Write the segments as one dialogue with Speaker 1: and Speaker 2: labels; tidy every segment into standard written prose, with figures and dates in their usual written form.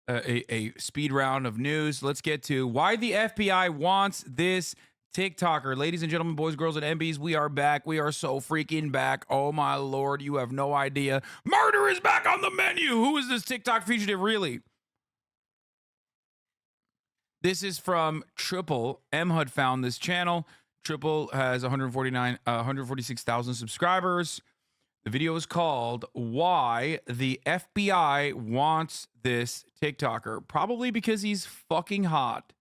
Speaker 1: a speed round of news. Let's get to why the FBI wants this TikToker. Ladies and gentlemen, boys, girls, and MBs, we are back. We are so freaking back. Oh my Lord, you have no idea. Murder is back on the menu. Who is this TikTok fugitive really? This is from CHUPPL. MHUD found this channel. CHUPPL has 146,000 subscribers. The video is called Why the FBI Wants This TikToker. Probably because he's fucking hot.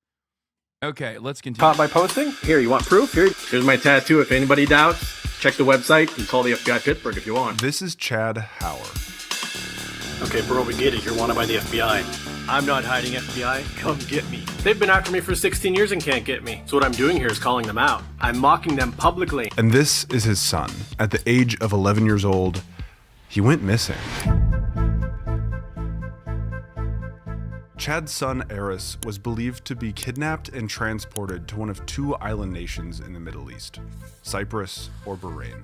Speaker 1: Okay, let's continue.
Speaker 2: Caught by posting? Here, you want proof? Here's my tattoo. If anybody doubts, check the website and call the FBI Pittsburgh if you want.
Speaker 3: This is Chad Hauer.
Speaker 2: Okay, bro, we get it. You're wanted by the FBI. I'm not hiding, FBI. Come get me. They've been after me for 16 years and can't get me. So what I'm doing here is calling them out. I'm mocking them publicly.
Speaker 3: And this is his son. At the age of 11 years old, he went missing. Chad's son, Eris, was believed to be kidnapped and transported to one of two island nations in the Middle East, Cyprus or Bahrain.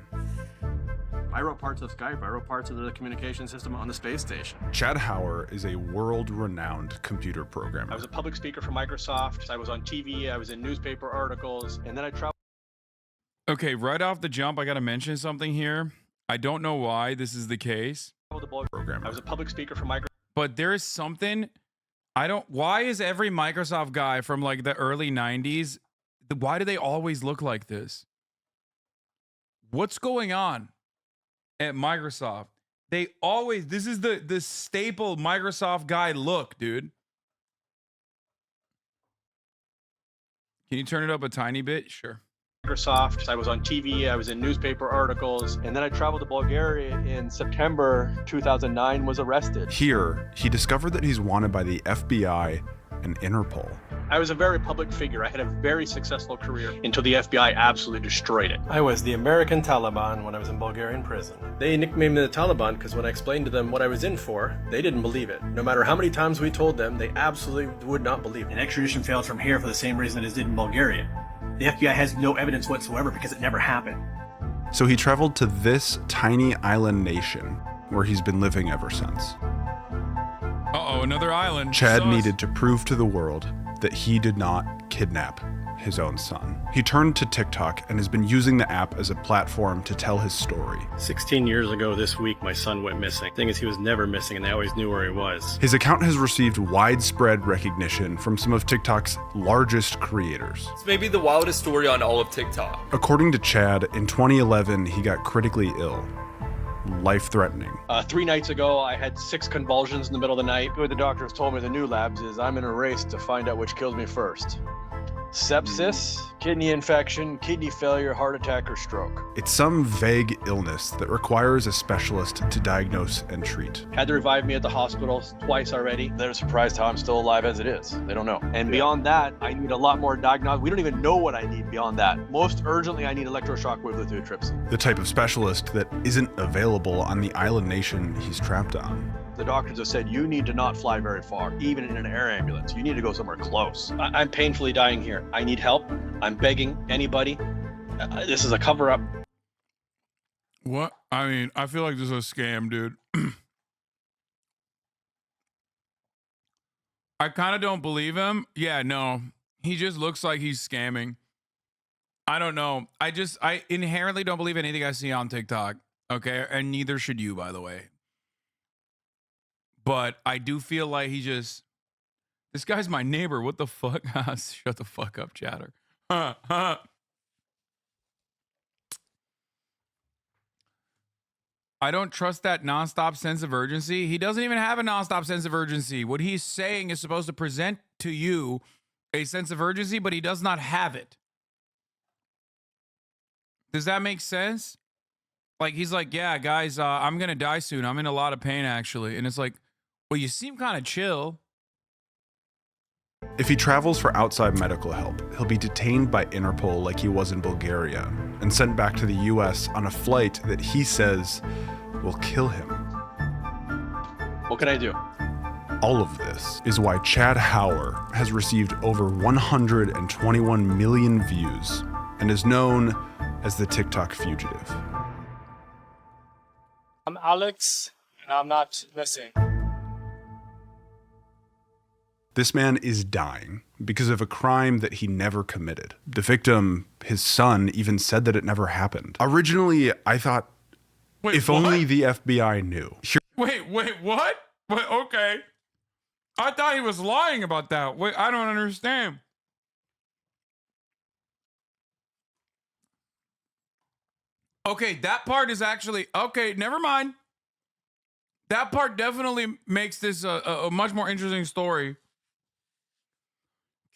Speaker 2: I wrote parts of Skype. I wrote parts of the communication system on the space station.
Speaker 3: Chad Hauer is a world-renowned computer programmer.
Speaker 2: I was a public speaker for Microsoft. I was on TV. I was in newspaper articles. And then I traveled.
Speaker 1: Okay, right off the jump, I got to mention something here. I don't know why this is the case.
Speaker 3: Programmer.
Speaker 2: I was a public speaker for Microsoft.
Speaker 1: But there is something... why is every Microsoft guy from like the early 90s, why do they always look like this? What's going on at Microsoft? They always, this is the staple Microsoft guy look, dude. Can you turn it up a tiny bit? Sure.
Speaker 2: Microsoft. I was on TV. I was in newspaper articles. And then I traveled to Bulgaria in September 2009, was arrested.
Speaker 3: Here, he discovered that he's wanted by the FBI and Interpol.
Speaker 2: I was a very public figure. I had a very successful career until the FBI absolutely destroyed it. I was the American Taliban when I was in Bulgarian prison. They nicknamed me the Taliban because when I explained to them what I was in for, they didn't believe it. No matter how many times we told them, they absolutely would not believe it.
Speaker 4: An extradition failed from here for the same reason it did in Bulgaria. The FBI has no evidence whatsoever because it never happened.
Speaker 3: So he traveled to this tiny island nation where he's been living ever since.
Speaker 1: Uh-oh, another island.
Speaker 3: Chad needed to prove to the world that he did not kidnap his own son. He turned to TikTok and has been using the app as a platform to tell his story.
Speaker 2: 16 years ago this week, my son went missing. The thing is, he was never missing, and they always knew where he was.
Speaker 3: His account has received widespread recognition from some of TikTok's largest creators.
Speaker 5: It's maybe the wildest story on all of TikTok.
Speaker 3: According to Chad, in 2011, he got critically ill. Life-threatening.
Speaker 2: 3 nights ago, I had 6 convulsions in the middle of the night. What the doctors told me, the new labs, is I'm in a race to find out which kills me first. Sepsis, kidney infection, kidney failure, heart attack, or stroke.
Speaker 3: It's some vague illness that requires a specialist to diagnose and treat.
Speaker 2: Had to revive me at the hospital twice already. They're surprised how I'm still alive as it is. They don't know. And beyond that, I need a lot more diagnostics. We don't even know what I need beyond that. Most urgently, I need electroshock wave lithotripsy.
Speaker 3: The type of specialist that isn't available on the island nation he's trapped on.
Speaker 2: The doctors have said, you need to not fly very far, even in an air ambulance. You need to go somewhere close. I'm painfully dying here. I need help. I'm begging anybody. This is a cover-up.
Speaker 1: What? I mean, I feel like this is a scam, dude. I kind of don't believe him. Yeah, no. He just looks like he's scamming. I don't know. I inherently don't believe anything I see on TikTok. Okay? And neither should you, by the way. But I do feel like this guy's my neighbor. What the fuck? Shut the fuck up, chatter. I don't trust that nonstop sense of urgency. He doesn't even have a nonstop sense of urgency. What he's saying is supposed to present to you a sense of urgency, but he does not have it. Does that make sense? Like, he's like, yeah, guys, I'm going to die soon. I'm in a lot of pain, actually. And it's like, well, you seem kind of chill.
Speaker 3: If he travels for outside medical help, he'll be detained by Interpol like he was in Bulgaria and sent back to the US on a flight that he says will kill him.
Speaker 2: What can I do?
Speaker 3: All of this is why Chad Hauer has received over 121 million views and is known as the TikTok fugitive.
Speaker 6: I'm Alex, and I'm not missing.
Speaker 3: This man is dying because of a crime that he never committed. The victim, his son, even said that it never happened. Originally, I thought,
Speaker 1: Wait,
Speaker 3: if
Speaker 1: what?
Speaker 3: only the FBI knew.
Speaker 1: Wait, what? Wait, okay. I thought he was lying about that. Wait, I don't understand. Okay, that part is actually okay. Never mind. That part definitely makes this a much more interesting story.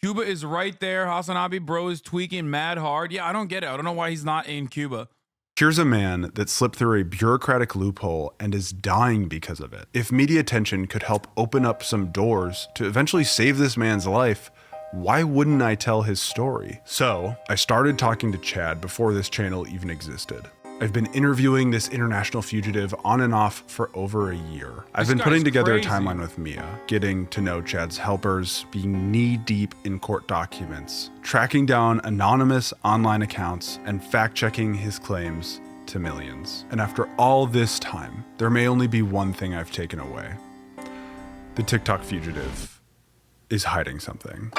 Speaker 1: Cuba is right there. HasanAbi bro is tweaking mad hard. Yeah, I don't get it. I don't know why he's not in Cuba.
Speaker 3: Here's a man that slipped through a bureaucratic loophole and is dying because of it. If media attention could help open up some doors to eventually save this man's life, why wouldn't I tell his story? So I started talking to Chad before this channel even existed. I've been interviewing this international fugitive on and off for over a year. I've been putting together a timeline with Mia, getting to know Chad's helpers, being knee-deep in court documents, tracking down anonymous online accounts, and fact-checking his claims to millions. And after all this time, there may only be one thing I've taken away. The TikTok fugitive is hiding something.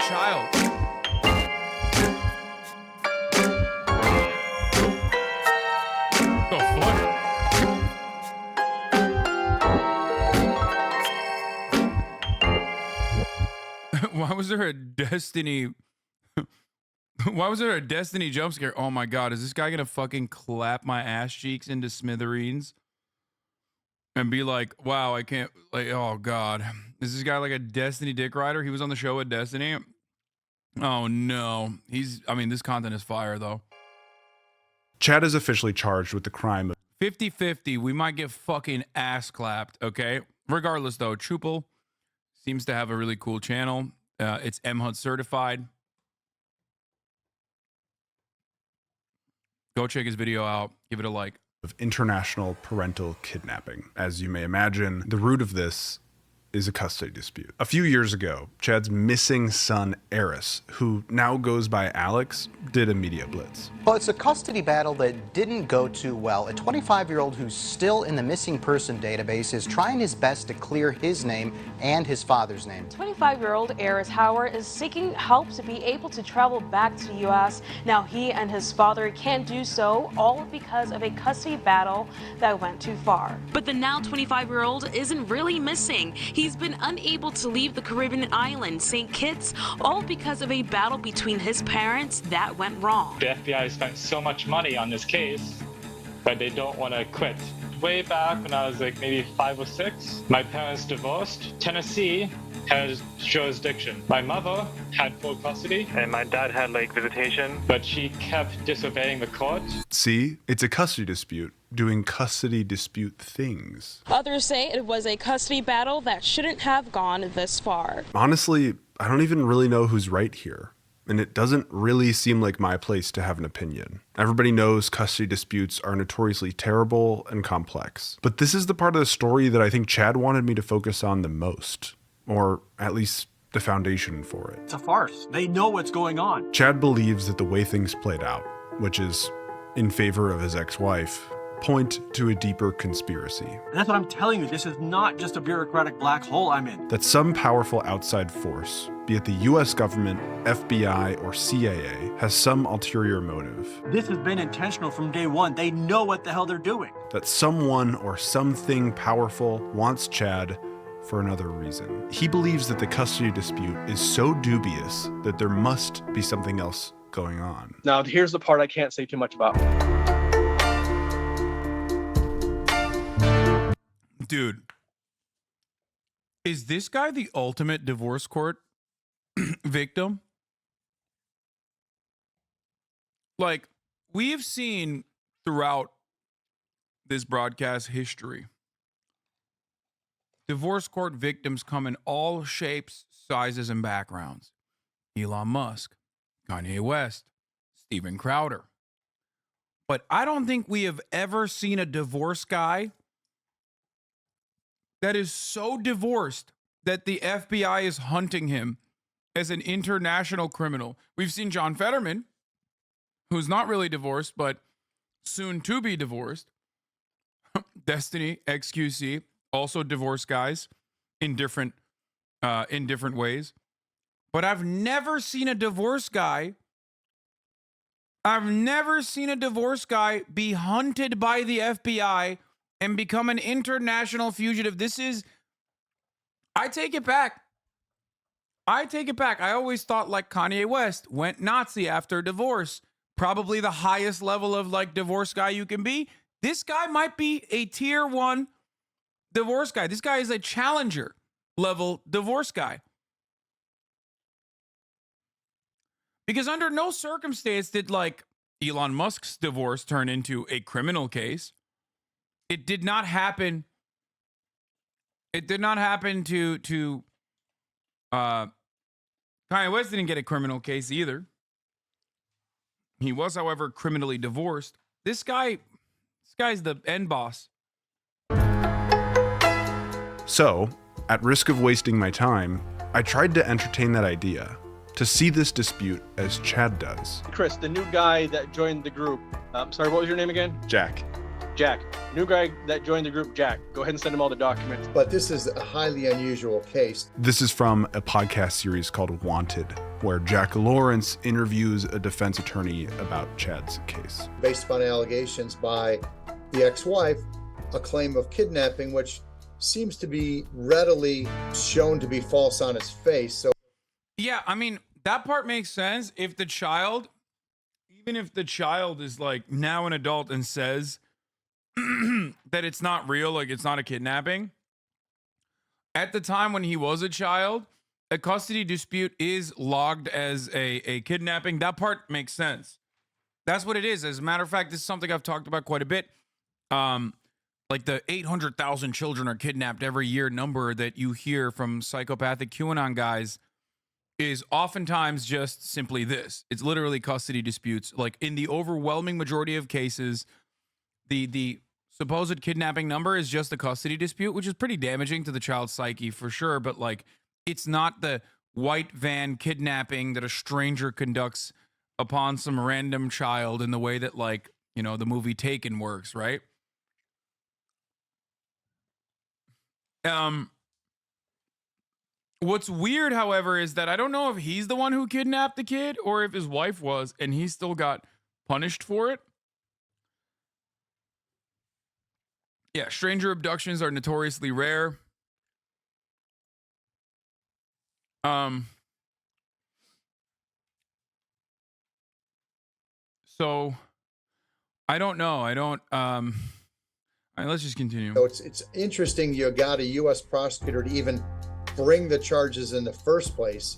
Speaker 1: Child. Oh, fuck. Why was there a Destiny? Why was there a Destiny jump scare? Oh my God, is this guy gonna fucking clap my ass cheeks into smithereens? And be like, wow, I can't, like, oh God. Is this guy like a Destiny dick rider? He was on the show with Destiny. Oh no. I mean, this content is fire though.
Speaker 3: Chad is officially charged with the crime of
Speaker 1: 50-50. We might get fucking ass clapped, okay? Regardless though, CHUPPL seems to have a really cool channel. It's MHUD certified. Go check his video out. Give it a like.
Speaker 3: Of international parental kidnapping. As you may imagine, the root of this is a custody dispute. A few years ago, Chad's missing son, Eris, who now goes by Alex, did a media blitz.
Speaker 6: Well, it's a custody battle that didn't go too well. A 25-year-old who's still in the missing person database is trying his best to clear his name and his father's name.
Speaker 7: 25-year-old Eris Howard is seeking help to be able to travel back to the U.S. Now he and his father can't do so, all because of a custody battle that went too far.
Speaker 8: But the now 25-year-old isn't really missing. He's been unable to leave the Caribbean island, St. Kitts, all because of a battle between his parents that went wrong.
Speaker 9: The FBI spent so much money on this case, but they don't want to quit. Way back when I was like maybe 5 or 6, my parents divorced. Tennessee has jurisdiction. My mother had full custody, and my dad had like visitation, but she kept disobeying the court.
Speaker 3: See, it's a custody dispute, doing custody dispute things.
Speaker 7: Others say it was a custody battle that shouldn't have gone this far.
Speaker 3: Honestly, I don't even really know who's right here. And it doesn't really seem like my place to have an opinion. Everybody knows custody disputes are notoriously terrible and complex. But this is the part of the story that I think Chad wanted me to focus on the most. Or at least the foundation for it.
Speaker 4: It's a farce. They know what's going on.
Speaker 3: Chad believes that the way things played out, which is in favor of his ex-wife, point to a deeper conspiracy.
Speaker 4: And that's what I'm telling you. This is not just a bureaucratic black hole I'm in.
Speaker 3: That some powerful outside force, be it the US government, FBI, or CIA, has some ulterior motive.
Speaker 4: This has been intentional from day one. They know what the hell they're doing.
Speaker 3: That someone or something powerful wants Chad for another reason. He believes that the custody dispute is so dubious that there must be something else going on.
Speaker 2: Now, here's the part I can't say too much about.
Speaker 1: Dude, is this guy the ultimate divorce court victim? Like, we've seen throughout this broadcast history, divorce court victims come in all shapes, sizes, and backgrounds. Elon Musk, Kanye West, Steven Crowder. But I don't think we have ever seen a divorce guy that is so divorced that the FBI is hunting him as an international criminal. We've seen John Fetterman, who's not really divorced, but soon to be divorced. Destiny, XQC, also divorced guys in different ways. But I've never seen a divorced guy. I've never seen a divorced guy be hunted by the FBI and become an international fugitive. I take it back. I always thought like Kanye West went Nazi after divorce. Probably the highest level of like divorce guy you can be. This guy might be a tier 1 divorce guy. This guy is a challenger level divorce guy. Because under no circumstance did like Elon Musk's divorce turn into a criminal case. It did not happen. It did not happen to Kanye West didn't get a criminal case either. He was, however, criminally divorced. This guy's the end boss.
Speaker 3: So, at risk of wasting my time, I tried to entertain that idea, to see this dispute as Chad does.
Speaker 2: Chris, the new guy that joined the group. Sorry, what was your name again?
Speaker 3: Jack.
Speaker 2: Jack. New guy that joined the group, Jack. Go ahead and send him all the documents.
Speaker 10: But this is a highly unusual case.
Speaker 3: This is from a podcast series called Wanted, where Jack Lawrence interviews a defense attorney about Chad's case.
Speaker 10: Based upon allegations by the ex-wife, a claim of kidnapping, which seems to be readily shown to be false on its face. So,
Speaker 1: yeah, I mean, that part makes sense. If the child, even if the child is like now an adult and says that it's not real, like it's not a kidnapping. At the time when he was a child, a custody dispute is logged as a kidnapping. That part makes sense. That's what it is. As a matter of fact, this is something I've talked about quite a bit. Like the 800,000 children are kidnapped every year number that you hear from psychopathic QAnon guys is oftentimes just simply this. It's literally custody disputes. Like in the overwhelming majority of cases, the supposed kidnapping number is just a custody dispute, which is pretty damaging to the child's psyche for sure. But like, it's not the white van kidnapping that a stranger conducts upon some random child in the way that like, you know, the movie Taken works, right? What's weird, however, is that I don't know if he's the one who kidnapped the kid or if his wife was, and he still got punished for it. Yeah, stranger abductions are notoriously rare. So I don't know. All right, let's just continue.
Speaker 10: So it's interesting you got a U.S. prosecutor to even bring the charges in the first place,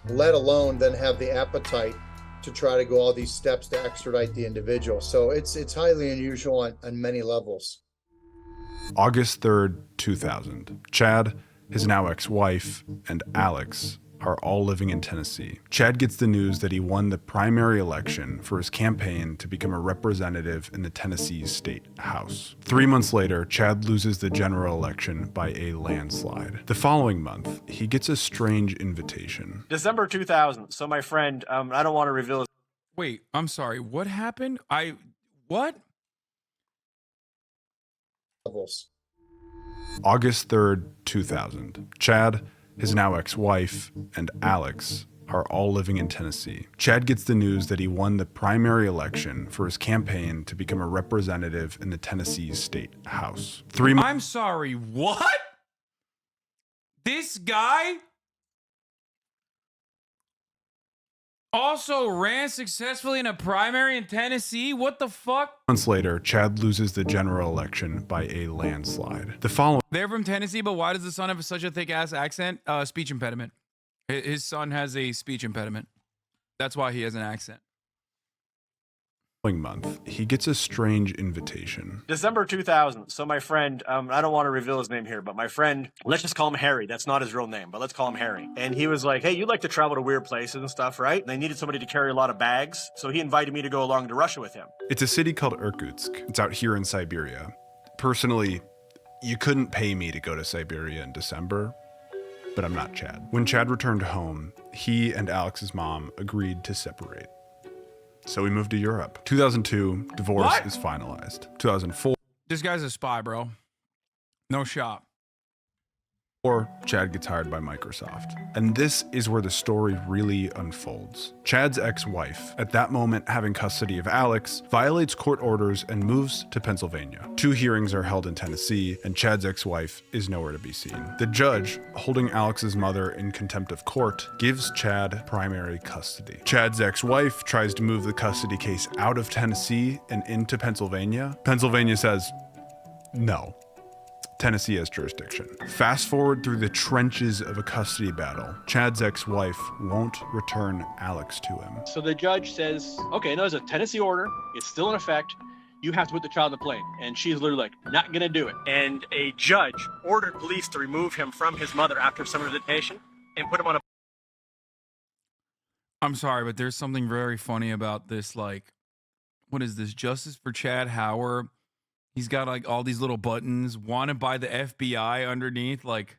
Speaker 10: let alone then have the appetite to try to go all these steps to extradite the individual. So it's highly unusual on many levels.
Speaker 3: August 3rd, 2000. Chad, his now ex-wife, and Alex are all living in Tennessee. Chad gets the news that he won the primary election for his campaign to become a representative in the Tennessee State House. 3 months later, Chad loses the general election by a landslide. The following month, he gets a strange invitation.
Speaker 2: December 2000. So my friend, I don't want to reveal his...
Speaker 1: Wait, I'm sorry. What happened? What?
Speaker 10: Levels.
Speaker 3: August 3rd, 2000. Chad, his now ex-wife, and Alex are all living in Tennessee. Chad gets the news that he won the primary election for his campaign to become a representative in the Tennessee State House.
Speaker 1: I'm sorry, what? This guy also ran successfully in a primary in Tennessee? What the fuck?
Speaker 3: Months later, Chad loses the general election by a landslide.
Speaker 1: They're from Tennessee, but why does the son have such a thick-ass accent? Speech impediment. His son has a speech impediment. That's why he has an accent.
Speaker 3: Month, he gets a strange invitation.
Speaker 2: December 2000. So my friend, I don't want to reveal his name here, but my friend, let's just call him Harry. That's not his real name, but let's call him Harry. And he was like, hey, you like to travel to weird places and stuff, right? And they needed somebody to carry a lot of bags. So he invited me to go along to Russia with him.
Speaker 3: It's a city called Irkutsk. It's out here in Siberia. Personally, you couldn't pay me to go to Siberia in December, but I'm not Chad. When Chad returned home, he and Alex's mom agreed to separate. So we moved to Europe. 2002, divorce is finalized. 2004,
Speaker 1: This guy's a spy, bro. No shot.
Speaker 3: Chad gets hired by Microsoft. And this is where the story really unfolds. Chad's ex-wife, at that moment having custody of Alex, violates court orders and moves to Pennsylvania. 2 hearings are held in Tennessee, and Chad's ex-wife is nowhere to be seen. The judge, holding Alex's mother in contempt of court, gives Chad primary custody. Chad's ex-wife tries to move the custody case out of Tennessee and into Pennsylvania. Pennsylvania says, no. Tennessee has jurisdiction. Fast forward through the trenches of a custody battle. Chad's ex-wife won't return Alex to him.
Speaker 2: So the judge says, okay, no, there's a Tennessee order. It's still in effect. You have to put the child on the plane. And she's literally like, not gonna do it.
Speaker 4: And a judge ordered police to remove him from his mother after summer visitation and put him on a...
Speaker 1: I'm sorry, but there's something very funny about this. Like, what is this? Justice for Chad Hauer. He's got like all these little buttons wanted by the FBI underneath. Like,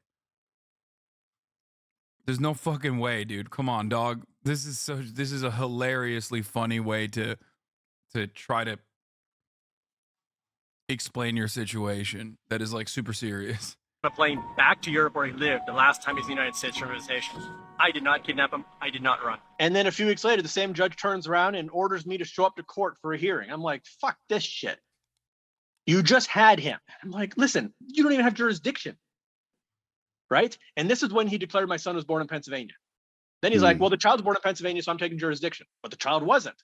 Speaker 1: there's no fucking way, dude. Come on, dog. This is a hilariously funny way to try to explain your situation that is like super serious.
Speaker 4: A plane back to Europe where he lived the last time he's in the United States for visitation. I did not kidnap him. I did not run.
Speaker 2: And then a few weeks later, the same judge turns around and orders me to show up to court for a hearing. I'm like, fuck this shit. You just had him. I'm like, listen, you don't even have jurisdiction. Right? And this is when he declared my son was born in Pennsylvania. Then he's like, well, the child's born in Pennsylvania, so I'm taking jurisdiction. But the child wasn't.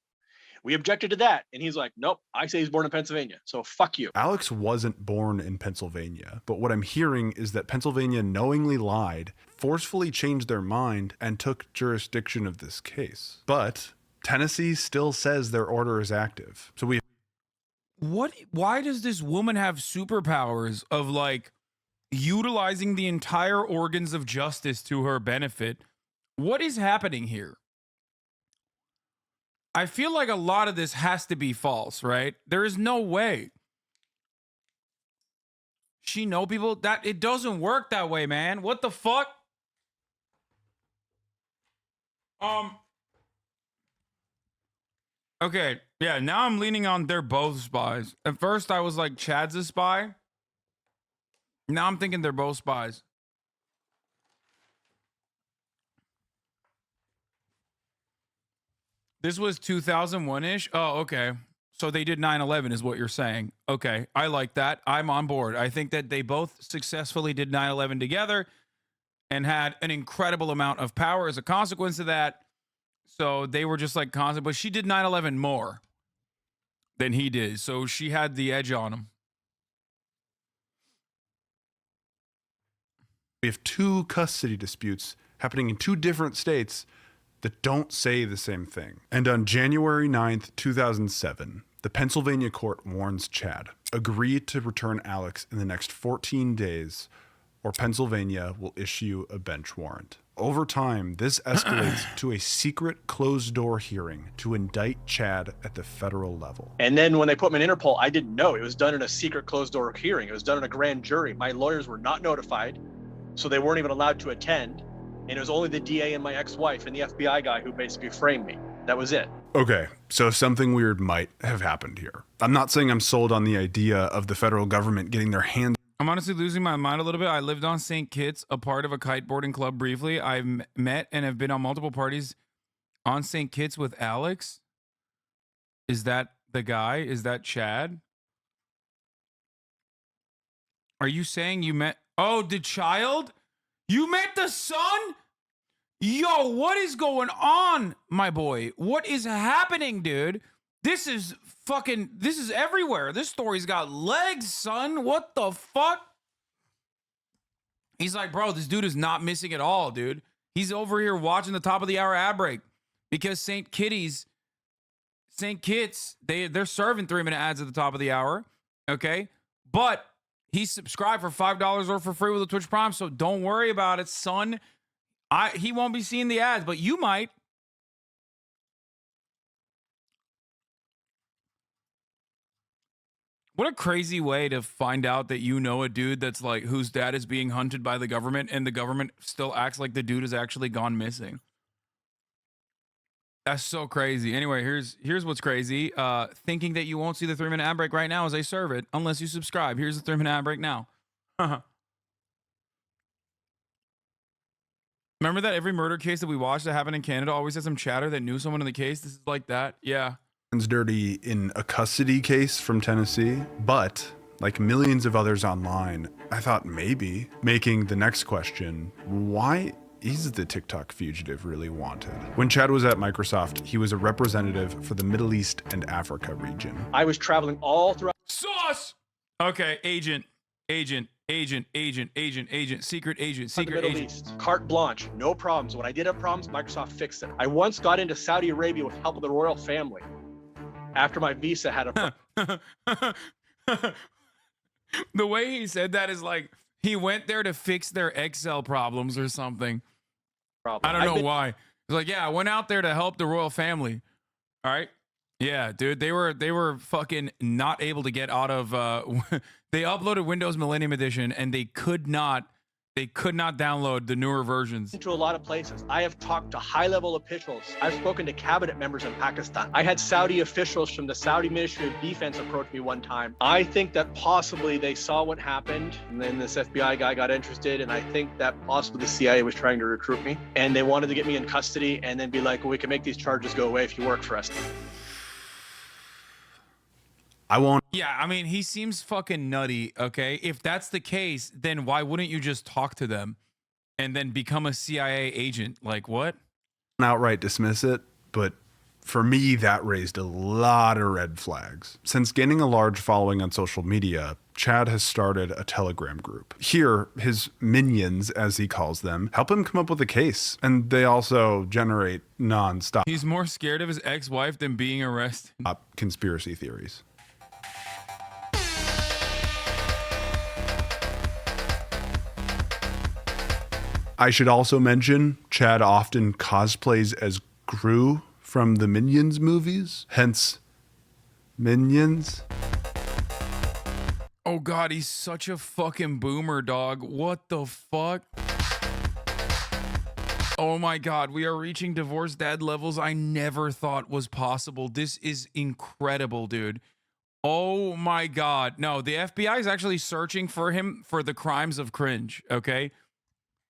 Speaker 2: We objected to that. And he's like, nope, I say he's born in Pennsylvania. So fuck you.
Speaker 3: Alex wasn't born in Pennsylvania, but what I'm hearing is that Pennsylvania knowingly lied, forcefully changed their mind, and took jurisdiction of this case. But Tennessee still says their order is active. So we...
Speaker 1: Why does this woman have superpowers of like utilizing the entire organs of justice to her benefit? What is happening here? I feel like a lot of this has to be false, right? There is no way. She know people that it doesn't work that way, man. What the fuck? Okay, yeah, now I'm leaning on they're both spies. At first I was like Chad's a spy. Now I'm thinking they're both spies. This was 2001-ish. Oh, okay. So they did 9/11 is what you're saying. Okay, I like that. I'm on board. I think that they both successfully did 9/11 together and had an incredible amount of power as a consequence of that. So they were just like constant, but she did 9/11 more than he did. So she had the edge on him.
Speaker 3: We have 2 custody disputes happening in 2 different states that don't say the same thing. And on January 9th, 2007, the Pennsylvania court warns Chad, agree to return Alex in the next 14 days or Pennsylvania will issue a bench warrant. Over time, this escalates to a secret closed-door hearing to indict Chad at the federal level.
Speaker 2: And then when they put me in Interpol, I didn't know. It was done in a secret closed-door hearing. It was done in a grand jury. My lawyers were not notified, so they weren't even allowed to attend. And it was only the DA and my ex-wife and the FBI guy who basically framed me. That was it.
Speaker 3: Okay, so something weird might have happened here. I'm not saying I'm sold on the idea of the federal government getting their hands...
Speaker 1: I'm honestly losing my mind a little bit. I lived on St. Kitts, a part of a kiteboarding club briefly. I've met and have been on multiple parties on St. Kitts with Alex. Is that the guy? Is that Chad? Are you saying you met... Oh, the child? You met the son? Yo, what is going on, my boy? What is happening, dude? This is everywhere. This story's got legs, son. What the fuck? He's like, bro, this dude is not missing at all, dude. He's over here watching the top of the hour ad break because St. Kitts, they're serving 3-minute ads at the top of the hour, okay? But he's subscribed for $5 or for free with a Twitch Prime, so don't worry about it, son. He won't be seeing the ads, but you might. What a crazy way to find out that you know a dude that's like whose dad is being hunted by the government and the government still acts like the dude has actually gone missing. That's so crazy. Anyway, here's what's crazy. Thinking that you won't see the 3-minute ad break right now as I serve it, unless you subscribe. Here's the 3-minute ad break now. Remember that every murder case that we watched that happened in Canada always had some chatter that knew someone in the case? This is like that. Yeah.
Speaker 3: Dirty in a custody case from Tennessee, but like millions of others online, I thought maybe making the next question, why is the TikTok fugitive really wanted? When Chad was at Microsoft, he was a representative for the Middle East and Africa region.
Speaker 2: I was traveling all throughout.
Speaker 1: Sauce! Okay, agent, secret agent.
Speaker 2: The Middle East. Carte blanche, no problems. When I did have problems, Microsoft fixed it. I once got into Saudi Arabia with help of the royal family. After my visa had a
Speaker 1: The way he said that is like he went there to fix their Excel problems or something. I don't know why. It's like, yeah, I went out there to help the royal family. All right. Yeah, dude, they were fucking not able to get out of they uploaded Windows Millennium Edition and they could not download the newer versions.
Speaker 2: To a lot of places. I have talked to high-level officials. I've spoken to cabinet members in Pakistan. I had Saudi officials from the Saudi Ministry of Defense approach me one time. I think that possibly they saw what happened, and then this FBI guy got interested, and I think that possibly the CIA was trying to recruit me, and they wanted to get me in custody and then be like, well, we can make these charges go away if you work for us.
Speaker 3: I won't.
Speaker 1: Yeah, I mean, he seems fucking nutty, okay? If that's the case, then why wouldn't you just talk to them and then become a CIA agent? Like, what?
Speaker 3: Outright dismiss it, but for me, that raised a lot of red flags. Since gaining a large following on social media, Chad has started a Telegram group. Here, his minions, as he calls them, help him come up with a case, and they also generate nonstop.
Speaker 1: He's more scared of his ex-wife than being arrested.
Speaker 3: Conspiracy theories. I should also mention, Chad often cosplays as Gru from the Minions movies, hence Minions.
Speaker 1: Oh God, he's such a fucking boomer, dog. What the fuck? Oh my God, we are reaching divorced dad levels I never thought was possible. This is incredible, dude. Oh my God. No, the FBI is actually searching for him for the crimes of cringe, okay?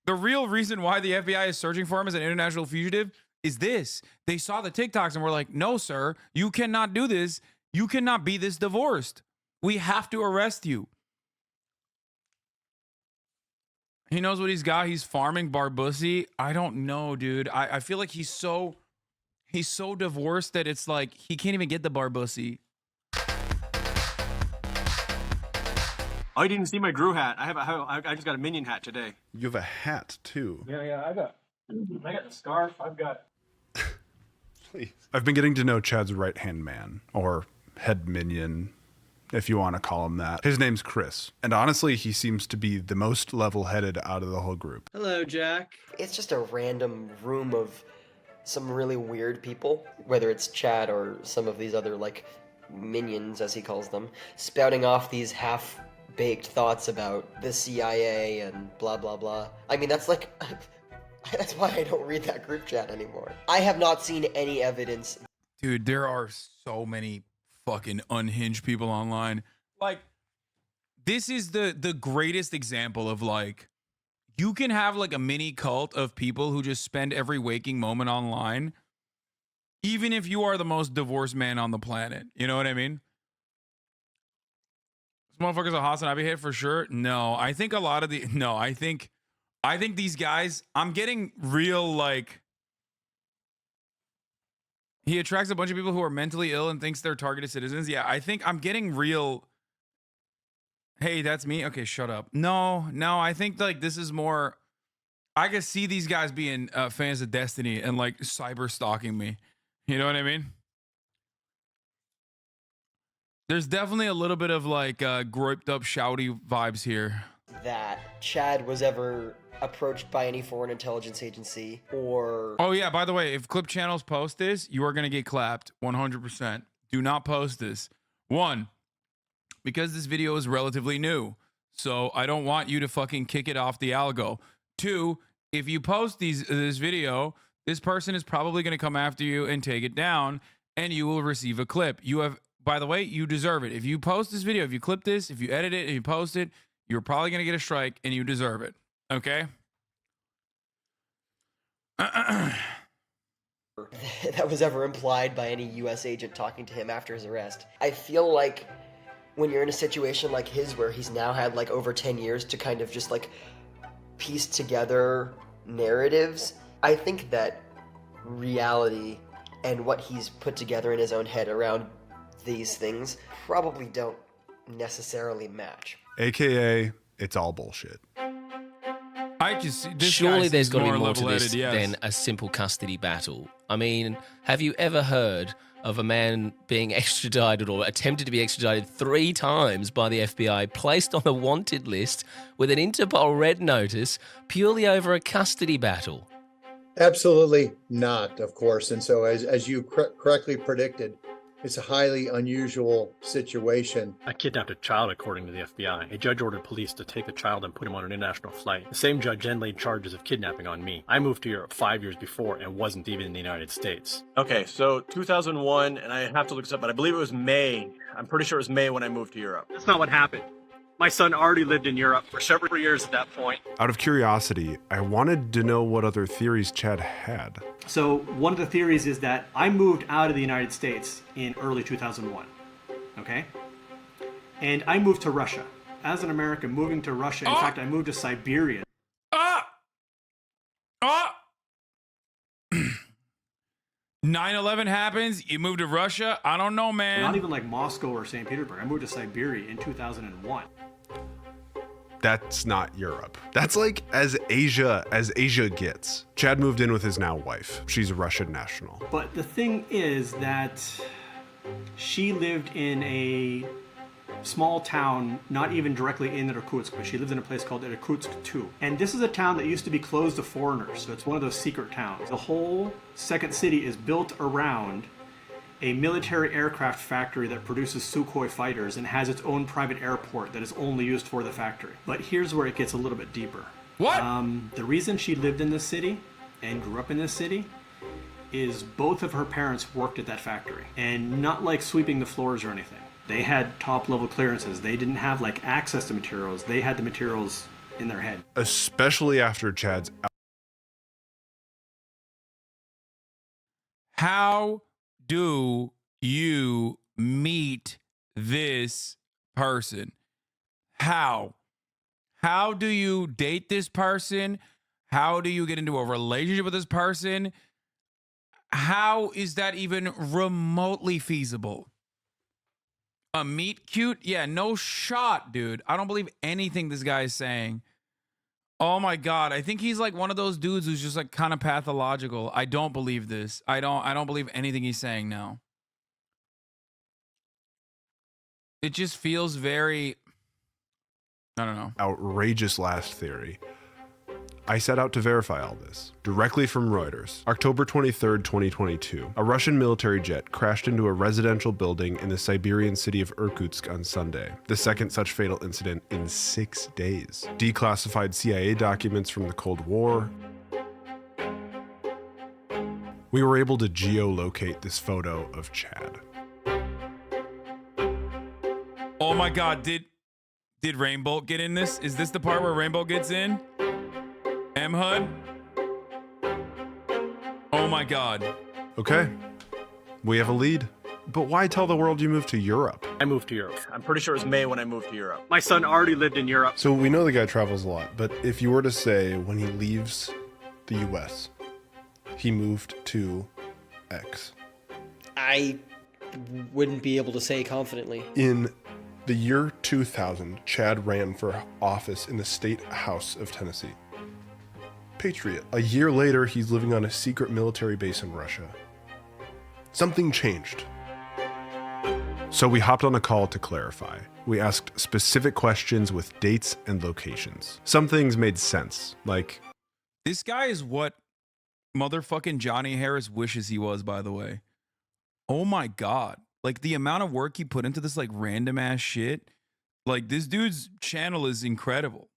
Speaker 1: The real reason why the FBI is searching for him as an international fugitive is this. They saw the TikToks and were like, no, sir, you cannot do this. You cannot be this divorced. We have to arrest you. He knows what he's got. He's farming Barbussy. I don't know, dude. I feel like he's so divorced that it's like he can't even get the Barbussy.
Speaker 2: Oh, you didn't see my Gru hat. I just got a Minion hat today.
Speaker 3: You have a hat too.
Speaker 2: Yeah, I got the scarf. I've got.
Speaker 3: Please. I've been getting to know Chad's right-hand man, or head minion, if you want to call him that. His name's Chris, and honestly, he seems to be the most level-headed out of the whole group.
Speaker 11: Hello, Jack. It's just a random room of some really weird people, whether it's Chad or some of these other, like, minions, as he calls them, spouting off these half-baked thoughts about the CIA and blah, blah, blah. I mean, that's like... That's why I don't read that group chat anymore. I have not seen any evidence.
Speaker 1: Dude, there are so many fucking unhinged people online. Like, this is the greatest example of, like, you can have like a mini cult of people who just spend every waking moment online, even if you are the most divorced man on the planet. You know what I mean? This motherfucker's a HasanAbi hit for sure. No, I think a lot of the I think these guys, I'm getting real, like, he attracts a bunch of people who are mentally ill and thinks they're targeted citizens. Yeah, I think I'm getting real. Hey, that's me. Okay, shut up. No, I think like this is more, I can see these guys being fans of Destiny and like cyber stalking me. You know what I mean? There's definitely a little bit of like groped up shouty vibes here.
Speaker 11: That Chad was ever approached by any foreign intelligence agency or...
Speaker 1: Oh yeah, by the way, if Clip Channels post this, you are going to get clapped 100%. Do not post this. One, because this video is relatively new, so I don't want you to fucking kick it off the algo. Two, if you post this video, this person is probably going to come after you and take it down, and you will receive a clip. You have, by the way, you deserve it. If you post this video, if you clip this, if you edit it and you post it, you're probably going to get a strike, and you deserve it. Okay?
Speaker 11: That was ever implied by any U.S. agent talking to him after his arrest. I feel like when you're in a situation like his where he's now had like over 10 years to kind of just like piece together narratives, I think that reality and what he's put together in his own head around these things probably don't necessarily match.
Speaker 3: AKA, it's all bullshit.
Speaker 1: I just this
Speaker 12: Surely there's got to be more to
Speaker 1: level-headed,
Speaker 12: this
Speaker 1: yes.
Speaker 12: than a simple custody battle. I mean, have you ever heard of a man being extradited or attempted to be extradited 3 times by the FBI, placed on a wanted list with an Interpol red notice purely over a custody battle?
Speaker 10: Absolutely not, of course. And so as you correctly predicted, it's a highly unusual situation.
Speaker 2: I kidnapped a child, according to the FBI. A judge ordered police to take the child and put him on an international flight. The same judge then laid charges of kidnapping on me. I moved to Europe 5 years before and wasn't even in the United States. Okay, so 2001, and I have to look this up, but I believe it was May. I'm pretty sure it was May when I moved to Europe. That's not what happened. My son already lived in Europe for several years at that point.
Speaker 3: Out of curiosity, I wanted to know what other theories Chad had.
Speaker 4: So one of the theories is that I moved out of the United States in early 2001, okay? And I moved to Russia. As an American moving to Russia, in fact, I moved to Siberia.
Speaker 1: 9/11 happens, you move to Russia? I don't know, man.
Speaker 4: Not even like Moscow or St. Petersburg. I moved to Siberia in 2001.
Speaker 3: That's not Europe. That's like as Asia gets. Chad moved in with his now wife. She's a Russian national.
Speaker 4: But the thing is that she lived in a small town, not even directly in Irkutsk, but she lives in a place called Irkutsk 2. And this is a town that used to be closed to foreigners, so it's one of those secret towns. The whole second city is built around a military aircraft factory that produces Sukhoi fighters and has its own private airport that is only used for the factory. But here's where it gets a little bit deeper.
Speaker 1: What?
Speaker 4: The reason she lived in this city and grew up in this city is both of her parents worked at that factory. And not like sweeping the floors or anything. They had top level clearances. They didn't have like access to materials. They had the materials in their head.
Speaker 3: Especially after Chad's
Speaker 1: How do you meet this person? How do you date this person? How do you get into a relationship with this person? How is that even remotely feasible? A meet cute? Yeah, no shot, dude. I don't believe anything this guy is saying. Oh my God. I think he's like one of those dudes who's just like kind of pathological. I don't believe this. I don't believe anything he's saying now. It just feels very, I don't know.
Speaker 3: outrageous last theory. I set out to verify all this. Directly from Reuters, October 23rd, 2022, a Russian military jet crashed into a residential building in the Siberian city of Irkutsk on Sunday, the second such fatal incident in 6 days. Declassified CIA documents from the Cold War. We were able to geolocate this photo of Chad.
Speaker 1: Oh my God, did Rainbow get in this? Is this the part where Rainbow gets in? M-HUD? Oh my God.
Speaker 3: Okay, we have a lead. But why tell the world you moved to Europe?
Speaker 2: I moved to Europe. I'm pretty sure it was May when I moved to Europe. My son already lived in Europe.
Speaker 3: So we know the guy travels a lot, but if you were to say when he leaves the US, he moved to X.
Speaker 13: I wouldn't be able to say confidently.
Speaker 3: In the year 2000, Chad ran for office in the state house of Tennessee. Patriot. A year later, he's living on a secret military base in Russia. Something changed. So we hopped on a call to clarify. We asked specific questions with dates and locations. Some things made sense, like...
Speaker 1: This guy is what motherfucking Johnny Harris wishes he was, by the way. Oh my God. Like the amount of work he put into this like random ass shit. Like this dude's channel is incredible.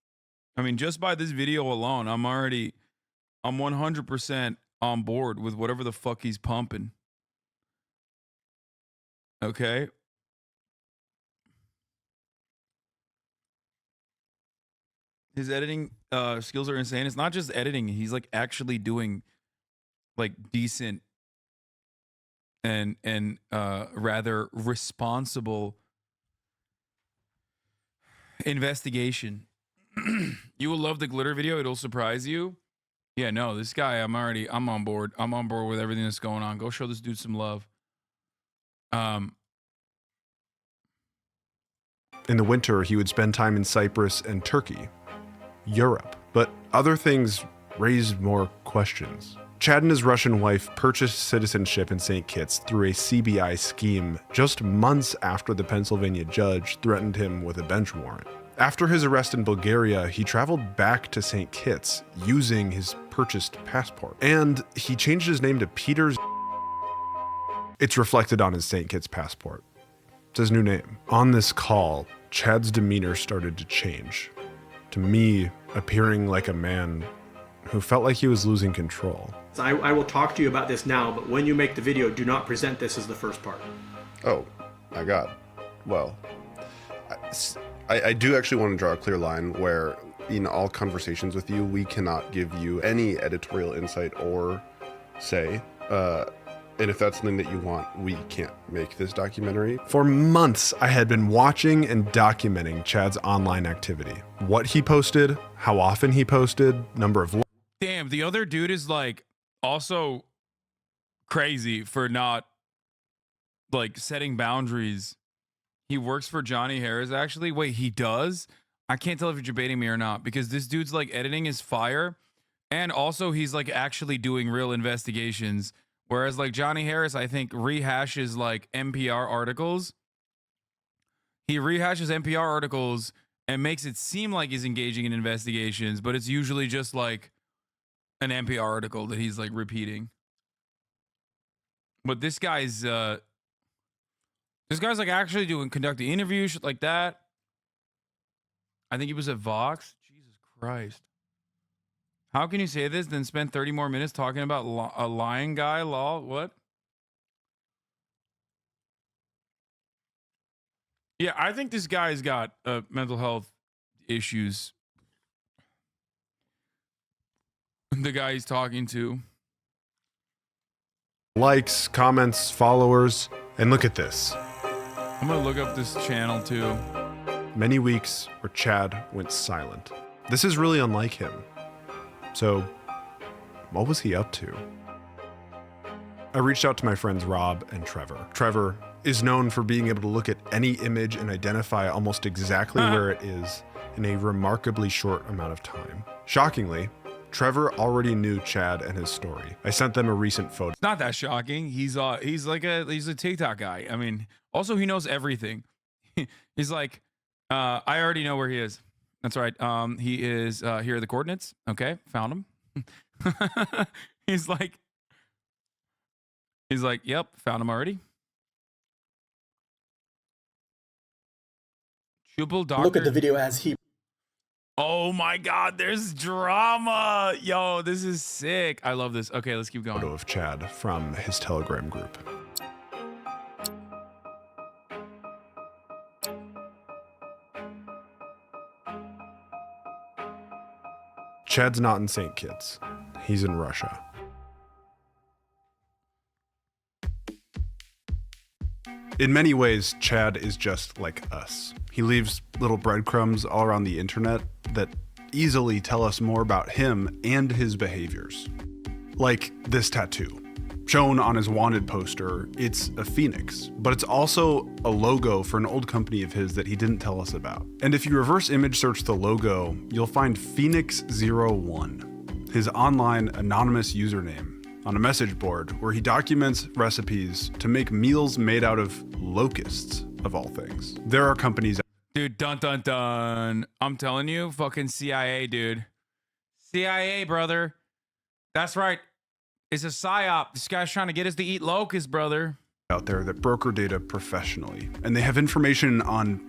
Speaker 1: I mean, just by this video alone, I'm 100% on board with whatever the fuck he's pumping. Okay. His editing skills are insane. It's not just editing. He's like actually doing like decent and rather responsible investigation. You will love the glitter video. It'll surprise you. Yeah, no, this guy, I'm on board. I'm on board with everything that's going on. Go show this dude some love.
Speaker 3: In the winter, he would spend time in Cyprus and Turkey, Europe. But other things raised more questions. Chad and his Russian wife purchased citizenship in St. Kitts through a CBI scheme just months after the Pennsylvania judge threatened him with a bench warrant. After his arrest in Bulgaria, he traveled back to St. Kitts using his purchased passport. And he changed his name to Peter. It's reflected on his St. Kitts passport. It's his new name. On this call, Chad's demeanor started to change, to me appearing like a man who felt like he was losing control.
Speaker 4: I will talk to you about this now, but when you make the video, do not present this as the first part.
Speaker 3: Oh, my God. Well, I do actually want to draw a clear line where in all conversations with you, we cannot give you any editorial insight or say. And if that's something that you want, we can't make this documentary. For months, I had been watching and documenting Chad's online activity. What he posted, how often he posted, number of...
Speaker 1: Damn, the other dude is like also crazy for not like setting boundaries. He works for Johnny Harris, actually. Wait, he does? I can't tell if you're debating me or not, because this dude's like editing his fire, and also he's like actually doing real investigations. Whereas like Johnny Harris, I think, rehashes like NPR articles. He rehashes NPR articles and makes it seem like he's engaging in investigations, but it's usually just like an NPR article that he's like repeating. But this guy's like actually conducting interviews, shit like that. I think he was at Vox. Jesus Christ. How can you say this, then spend 30 more minutes talking about a lying guy? Lol, what? Yeah, I think this guy's got mental health issues. The guy he's talking to.
Speaker 3: Likes, comments, followers, and look at this.
Speaker 1: I'm gonna look up this channel too.
Speaker 3: Many weeks where Chad went silent. This is really unlike him. So, what was he up to? I reached out to my friends Rob and Trevor. Trevor is known for being able to look at any image and identify almost exactly where it is in a remarkably short amount of time. Shockingly, Trevor already knew Chad and his story. I sent them a recent photo.
Speaker 1: It's not that shocking. He's a TikTok guy. I mean, also he knows everything. He's like, I already know where he is. That's right. He is here are the coordinates. Okay, found him. He's like, yep, found him already. CHUPPL doctor.
Speaker 4: Look at the video as he...
Speaker 1: Oh my God, there's drama. Yo, this is sick. I love this. Okay, let's keep going.
Speaker 3: Photo of Chad from his Telegram group. Chad's not in St. Kitts. He's in Russia. In many ways, Chad is just like us. He leaves little breadcrumbs all around the internet that easily tell us more about him and his behaviors. Like this tattoo. Shown on his wanted poster, it's a phoenix, but it's also a logo for an old company of his that he didn't tell us about. And if you reverse image search the logo, you'll find Phoenix01, his online anonymous username on a message board where he documents recipes to make meals made out of locusts, of all things. There are companies...
Speaker 1: Dude, dun dun dun. I'm telling you, fucking CIA, dude. CIA, brother. That's right. It's a psyop. This guy's trying to get us to eat locusts, brother.
Speaker 3: Out there that broker data professionally, and they have information on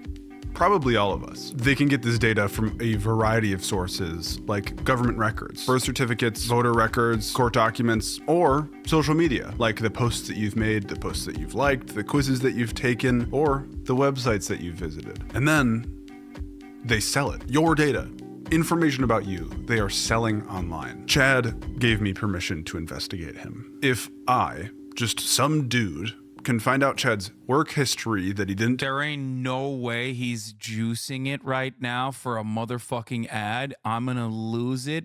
Speaker 3: probably all of us. They can get this data from a variety of sources, like government records, birth certificates, voter records, court documents, or social media, like the posts that you've made, the posts that you've liked, the quizzes that you've taken, or the websites that you've visited. And then they sell it. Your data, information about you, they are selling online. Chad gave me permission to investigate him. If I, just some dude, can find out Chad's work history that he didn't...
Speaker 1: There ain't no way he's juicing it right now for a motherfucking ad. I'm gonna lose it.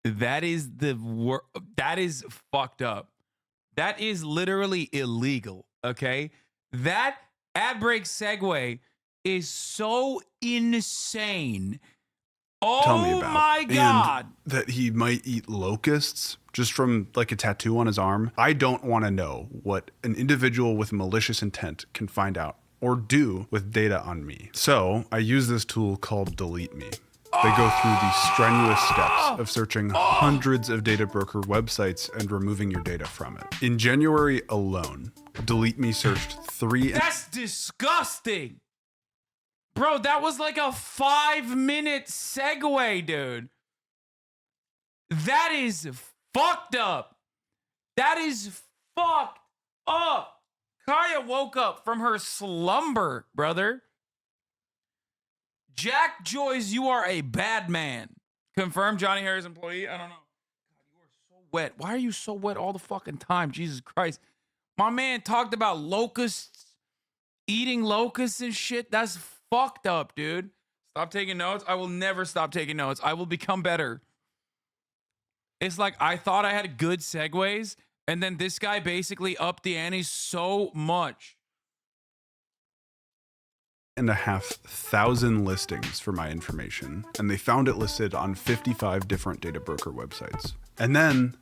Speaker 1: That is that is fucked up. That is literally illegal, okay? That ad break segue is so insane.
Speaker 3: Tell me about.
Speaker 1: My God.
Speaker 3: And that he might eat locusts just from like a tattoo on his arm. I don't want to know what an individual with malicious intent can find out or do with data on me. So I use this tool called Delete Me. They go through the strenuous steps of searching hundreds of data broker websites and removing your data from it. In January alone, Delete Me searched
Speaker 1: That's disgusting. Bro, that was like a 5-minute segue, dude. That is fucked up. That is fucked up. Kaya woke up from her slumber, brother. Jack Joyce, you are a bad man. Confirmed Johnny Harris employee. I don't know. God, you are so wet. Why are you so wet all the fucking time? Jesus Christ. My man talked about locusts, eating locusts and shit. That's fucked up, dude. Stop taking notes. I will never stop taking notes. I will become better. It's like I thought I had good segues, and then this guy basically upped the ante so much.
Speaker 3: 1,500 listings for my information, and they found it listed on 55 different data broker websites. And then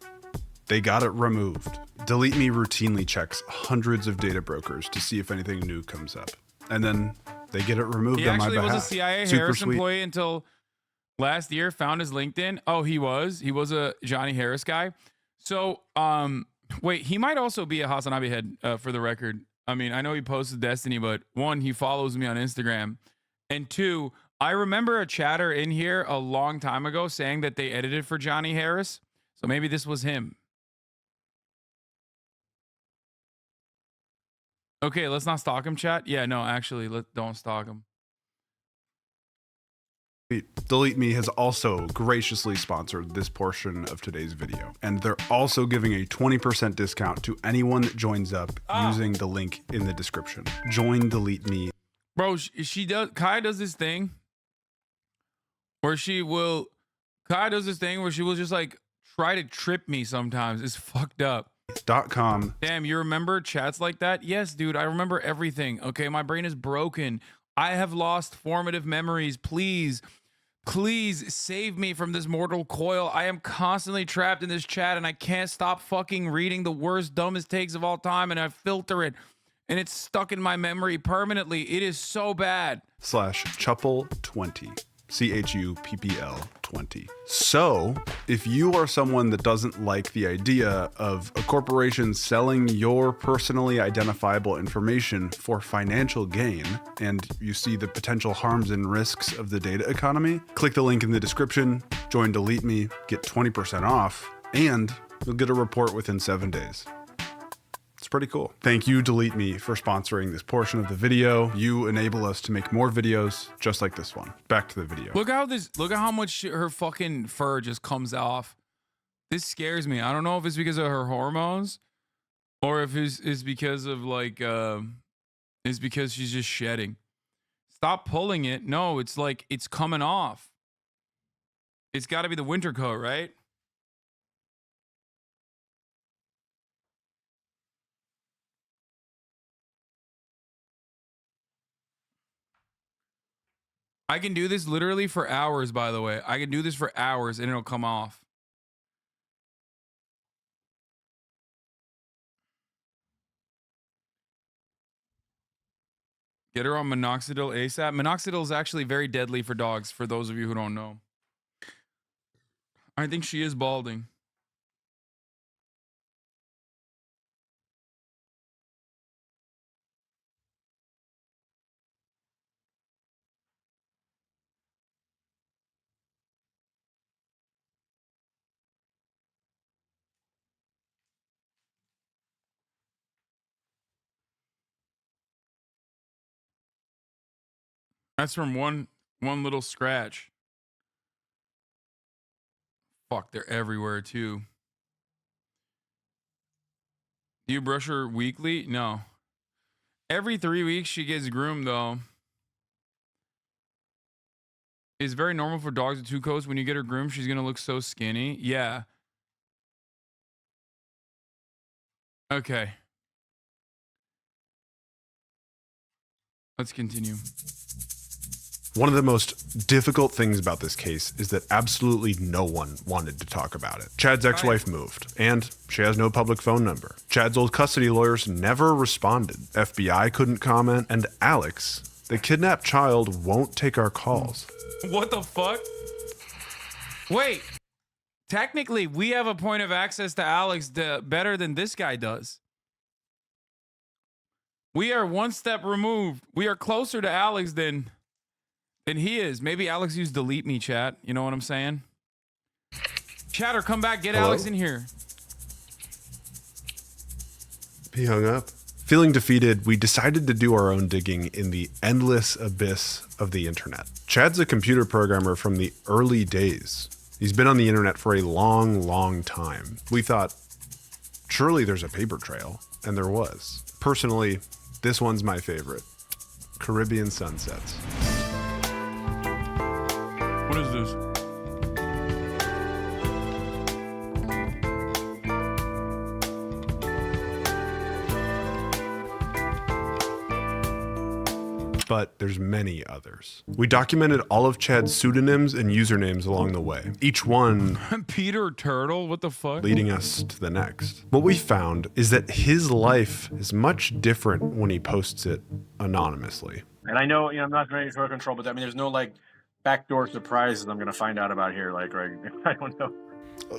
Speaker 3: they got it removed. Delete Me routinely checks hundreds of data brokers to see if anything new comes up. And then they get it removed on my behalf.
Speaker 1: He actually was a CIA Harris employee until last year, found his LinkedIn. Oh, he was a Johnny Harris guy. So, wait, he might also be a HasanAbi head for the record. I mean, I know he posted Destiny, but one, he follows me on Instagram. And two, I remember a chatter in here a long time ago saying that they edited for Johnny Harris. So maybe this was him. Okay, let's not stalk him, chat. Yeah, no, actually, don't stalk him.
Speaker 3: Delete Me has also graciously sponsored this portion of today's video. And they're also giving a 20% discount to anyone that joins up using the link in the description. Join Delete Me.
Speaker 1: Bro, Kai does this thing where she will just like try to trip me sometimes. It's fucked up.
Speaker 3: .com.
Speaker 1: Damn, you remember chats like that? Yes, dude, I remember everything. Okay, my brain is broken. I have lost formative memories. Please save me from this mortal coil. I am constantly trapped in this chat and I can't stop fucking reading the worst, dumbest takes of all time, and I filter it and it's stuck in my memory permanently. It is so bad.
Speaker 3: /CHUPPL20. CHUPPL 20. So, if you are someone that doesn't like the idea of a corporation selling your personally identifiable information for financial gain, and you see the potential harms and risks of the data economy, click the link in the description, join Delete Me, get 20% off, and you'll get a report within 7 days. It's pretty cool. Thank you, Delete Me, for sponsoring this portion of the video. You enable us to make more videos just like this one. Back to the video.
Speaker 1: Look at how much her fucking fur just comes off. This scares me. I don't know if it's because of her hormones or if it's because of like it's because she's just shedding. Stop pulling it. No, it's like it's coming off. It's got to be the winter coat, right? I can do this literally for hours, by the way. I can do this for hours and it'll come off. Get her on minoxidil ASAP. Minoxidil is actually very deadly for dogs, for those of you who don't know. I think she is balding. That's from one little scratch. Fuck, they're everywhere too. Do you brush her weekly? No. Every 3 weeks she gets groomed though. It's very normal for dogs with 2 coats. When you get her groomed, she's gonna look so skinny. Yeah. Okay. Let's continue.
Speaker 3: One of the most difficult things about this case is that absolutely no one wanted to talk about it. Chad's ex-wife moved, and she has no public phone number. Chad's old custody lawyers never responded. FBI couldn't comment, and Alex, the kidnapped child, won't take our calls.
Speaker 1: What the fuck? Wait. Technically, we have a point of access to Alex better than this guy does. We are one step removed. We are closer to Alex than he is. Maybe Alex used delete me, chat. You know what I'm saying? Chatter, come back. Get
Speaker 3: Hello?
Speaker 1: Alex in here.
Speaker 3: He hung up. Feeling defeated, we decided to do our own digging in the endless abyss of the internet. Chad's a computer programmer from the early days. He's been on the internet for a long, long time. We thought, surely there's a paper trail, and there was. Personally, this one's my favorite. Caribbean sunsets.
Speaker 1: What is this?
Speaker 3: But there's many others. We documented all of Chad's pseudonyms and usernames along the way, each one
Speaker 1: Peter Turtle? What the fuck?
Speaker 3: leading us to the next. What we found is that his life is much different when he posts it anonymously.
Speaker 2: And I know, I'm not ready for control, but I mean, there's no like backdoor surprises I'm going to find out about here. Like, right, I don't know.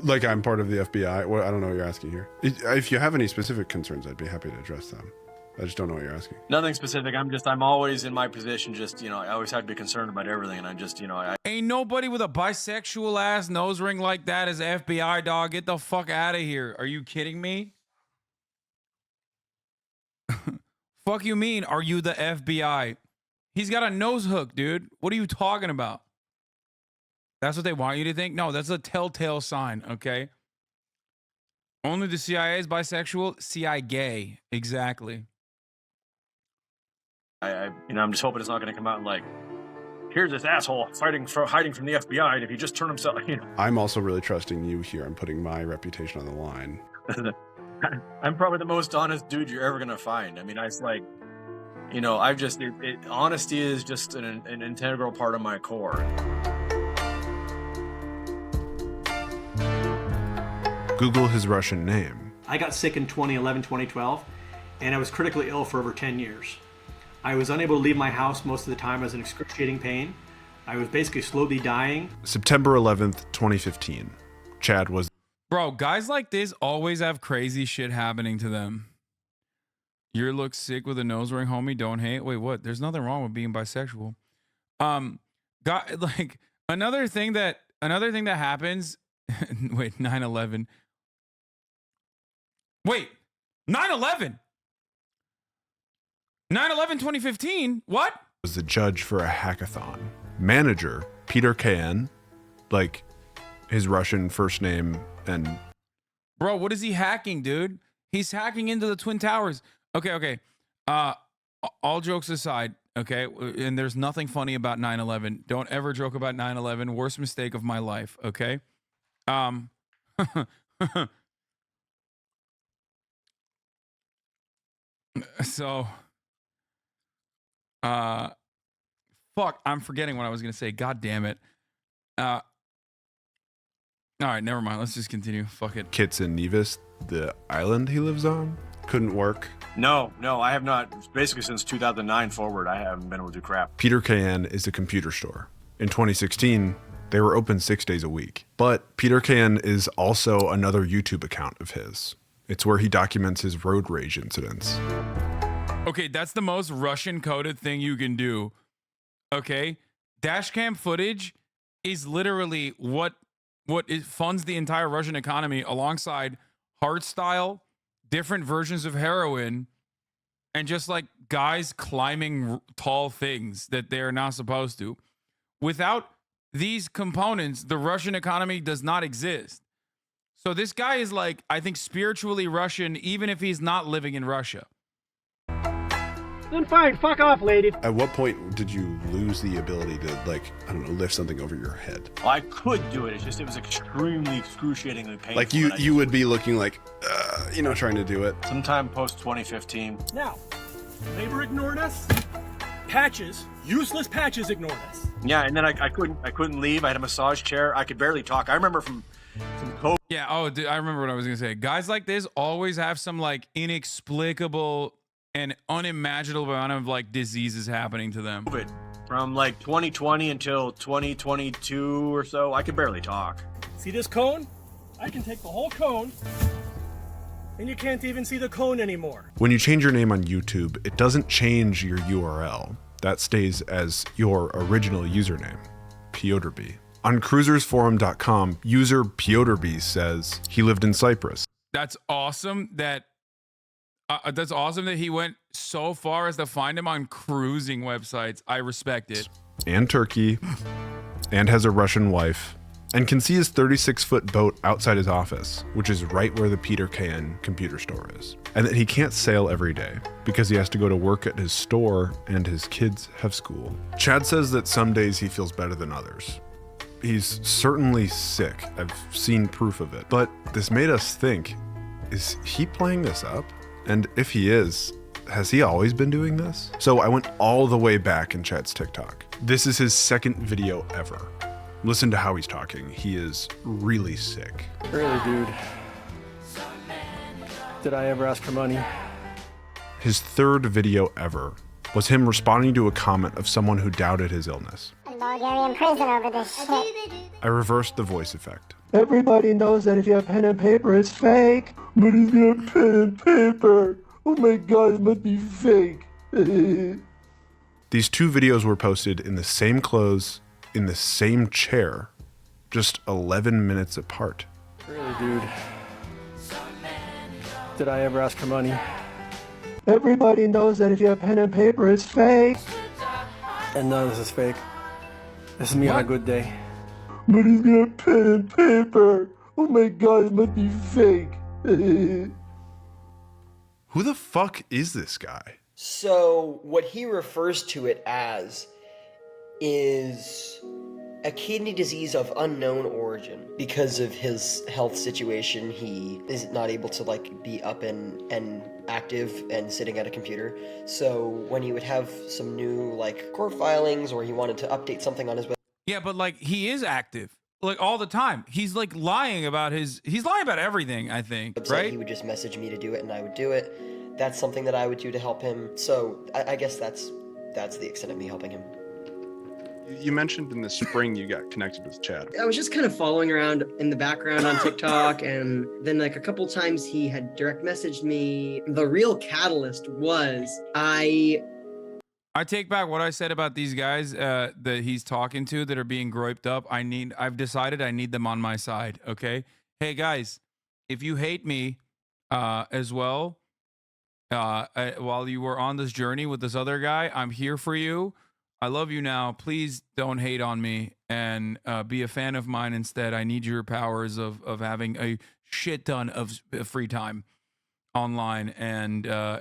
Speaker 3: Like I'm part of the FBI? Well, I don't know what you're asking here. If you have any specific concerns, I'd be happy to address them. I just don't know what you're asking.
Speaker 2: Nothing specific. I'm always in my position. Just, I always have to be concerned about everything. And I just,
Speaker 1: Ain't nobody with a bisexual ass nose ring like that is FBI, dog. Get the fuck out of here. Are you kidding me? Fuck you mean, are you the FBI? He's got a nose hook, dude. What are you talking about? That's what they want you to think? No, that's a telltale sign, okay? Only the CIA is bisexual? CIA gay. Exactly.
Speaker 2: I'm just hoping it's not going to come out and like, here's this asshole hiding from the FBI, and if he just turned himself,
Speaker 3: I'm also really trusting you here. I'm putting my reputation on the line.
Speaker 2: I'm probably the most honest dude you're ever going to find. I mean, I like, I've just, honesty is just an integral part of my core.
Speaker 3: Google his Russian name.
Speaker 4: I got sick in 2011, 2012, and I was critically ill for over 10 years. I was unable to leave my house most of the time. I was in excruciating pain. I was basically slowly dying.
Speaker 3: September 11th, 2015. Chad was...
Speaker 1: Bro, guys like this always have crazy shit happening to them. You look sick with a nose ring, homie. Don't hate. Wait, what? There's nothing wrong with being bisexual. Like another thing that happens. Wait, 9/11. Wait, 9/11. 9/11 2015. What?
Speaker 3: Was the judge for a hackathon. Manager Peter KN, like his Russian first name and.
Speaker 1: Bro, what is he hacking, dude? He's hacking into the Twin Towers. Okay. All jokes aside, okay, and there's nothing funny about 9/11. Don't ever joke about 9/11. Worst mistake of my life, okay? So, fuck, I'm forgetting what I was gonna say. God damn it. All right, never mind. Let's just continue. Fuck it.
Speaker 3: Kitson Nevis, the island he lives on, couldn't work.
Speaker 2: No, I have not. Basically, since 2009 forward, I haven't been able to do crap.
Speaker 3: Peter KN is a computer store. In 2016, they were open 6 days a week. But Peter KN is also another YouTube account of his. It's where he documents his road rage incidents.
Speaker 1: Okay, that's the most Russian coded thing you can do. Okay? Dashcam footage is literally what funds the entire Russian economy alongside hardstyle, different versions of heroin, and just like guys climbing tall things that they're not supposed to. Without these components, the Russian economy does not exist. So this guy is like, I think, spiritually Russian, even if he's not living in Russia.
Speaker 4: Then fine, fuck off, lady.
Speaker 3: At what point did you lose the ability to, like, I don't know, lift something over your head?
Speaker 2: Well, I could do it. It's just it was extremely excruciatingly painful.
Speaker 3: Like you would be looking like, you know, trying to do it.
Speaker 2: Sometime post 2015.
Speaker 4: Now, labor ignored us. Patches, useless patches ignored us.
Speaker 2: Yeah, and then I couldn't leave. I had a massage chair. I could barely talk. I remember from COVID.
Speaker 1: Yeah. Oh, dude, I remember what I was gonna say. Guys like this always have some like inexplicable and unimaginable amount of like diseases happening to them.
Speaker 2: From like 2020 until 2022 or so, I could barely talk.
Speaker 4: See this cone? I can take the whole cone, and you can't even see the cone anymore.
Speaker 3: When you change your name on YouTube, it doesn't change your URL. That stays as your original username, Piotrby. On cruisersforum.com, user Piotrby says he lived in Cyprus.
Speaker 1: That's awesome that he went so far as to find him on cruising websites. I respect it.
Speaker 3: And Turkey, and has a Russian wife, and can see his 36-foot boat outside his office, which is right where the Peter KN computer store is. And that he can't sail every day because he has to go to work at his store and his kids have school. Chad says that some days he feels better than others. He's certainly sick. I've seen proof of it. But this made us think, is he playing this up? And if he is, has he always been doing this? So I went all the way back in Chad's TikTok. This is his second video ever. Listen to how he's talking. He is really sick.
Speaker 2: Really, dude. Did I ever ask for money?
Speaker 3: His third video ever was him responding to a comment of someone who doubted his illness.
Speaker 14: Bulgarian prison over this shit.
Speaker 3: I reversed the voice effect.
Speaker 15: Everybody knows that if you have pen and paper, it's fake. But he's got pen and paper. Oh my god, it must be fake.
Speaker 3: These two videos were posted in the same clothes, in the same chair, just 11 minutes apart.
Speaker 2: Really, dude. Did I ever ask for money?
Speaker 15: Everybody knows that if you have pen and paper, it's fake.
Speaker 2: And none of this is fake. This is me on a good day.
Speaker 15: But he's got pen and paper. Oh my god, it must be fake.
Speaker 3: Who the fuck is this guy?
Speaker 11: So, what he refers to it as is a kidney disease of unknown origin. Because of his health situation, he is not able to like be up and active and sitting at a computer. So when he would have some new like court filings or he wanted to update something on his website.
Speaker 1: Yeah, but like he is active like all the time. He's like lying about he's lying about everything, I think, right?
Speaker 11: He would just message me to do it and I would do it. That's something that I would do to help him. So I guess that's the extent of me helping him.
Speaker 3: You mentioned in the spring you got connected with Chad.
Speaker 13: I was just kind of following around in the background on TikTok, and then like a couple times he had direct messaged me. The real catalyst was I
Speaker 1: take back what I said about these guys that he's talking to that are being groped up. I've decided I need them on my side. Okay. Hey guys, if you hate me as well, while you were on this journey with this other guy, I'm here for you. I love you now. Please don't hate on me and be a fan of mine instead. I need your powers of having a shit ton of free time online and a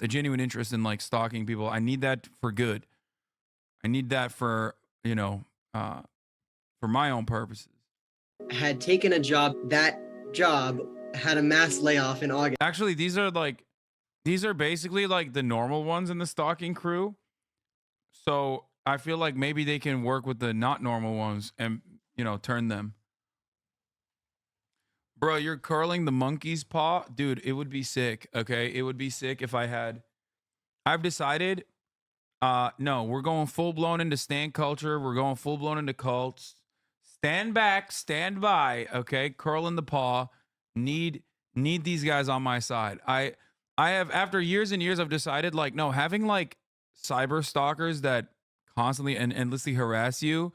Speaker 1: genuine interest in like stalking people. I need that for good. I need that for, for my own purposes.
Speaker 13: had taken a job. That job had a mass layoff in August.
Speaker 1: Actually, these are basically like the normal ones in the stalking crew. So I feel like maybe they can work with the not normal ones and, turn them. Bro, you're curling the monkey's paw? Dude, it would be sick, okay? It would be sick if I've decided, no, we're going full-blown into stan culture. We're going full-blown into cults. Stand back, stand by, okay? Curling the paw. Need these guys on my side. I have, after years and years, I've decided, like, no, having, like, cyber stalkers that constantly and endlessly harass you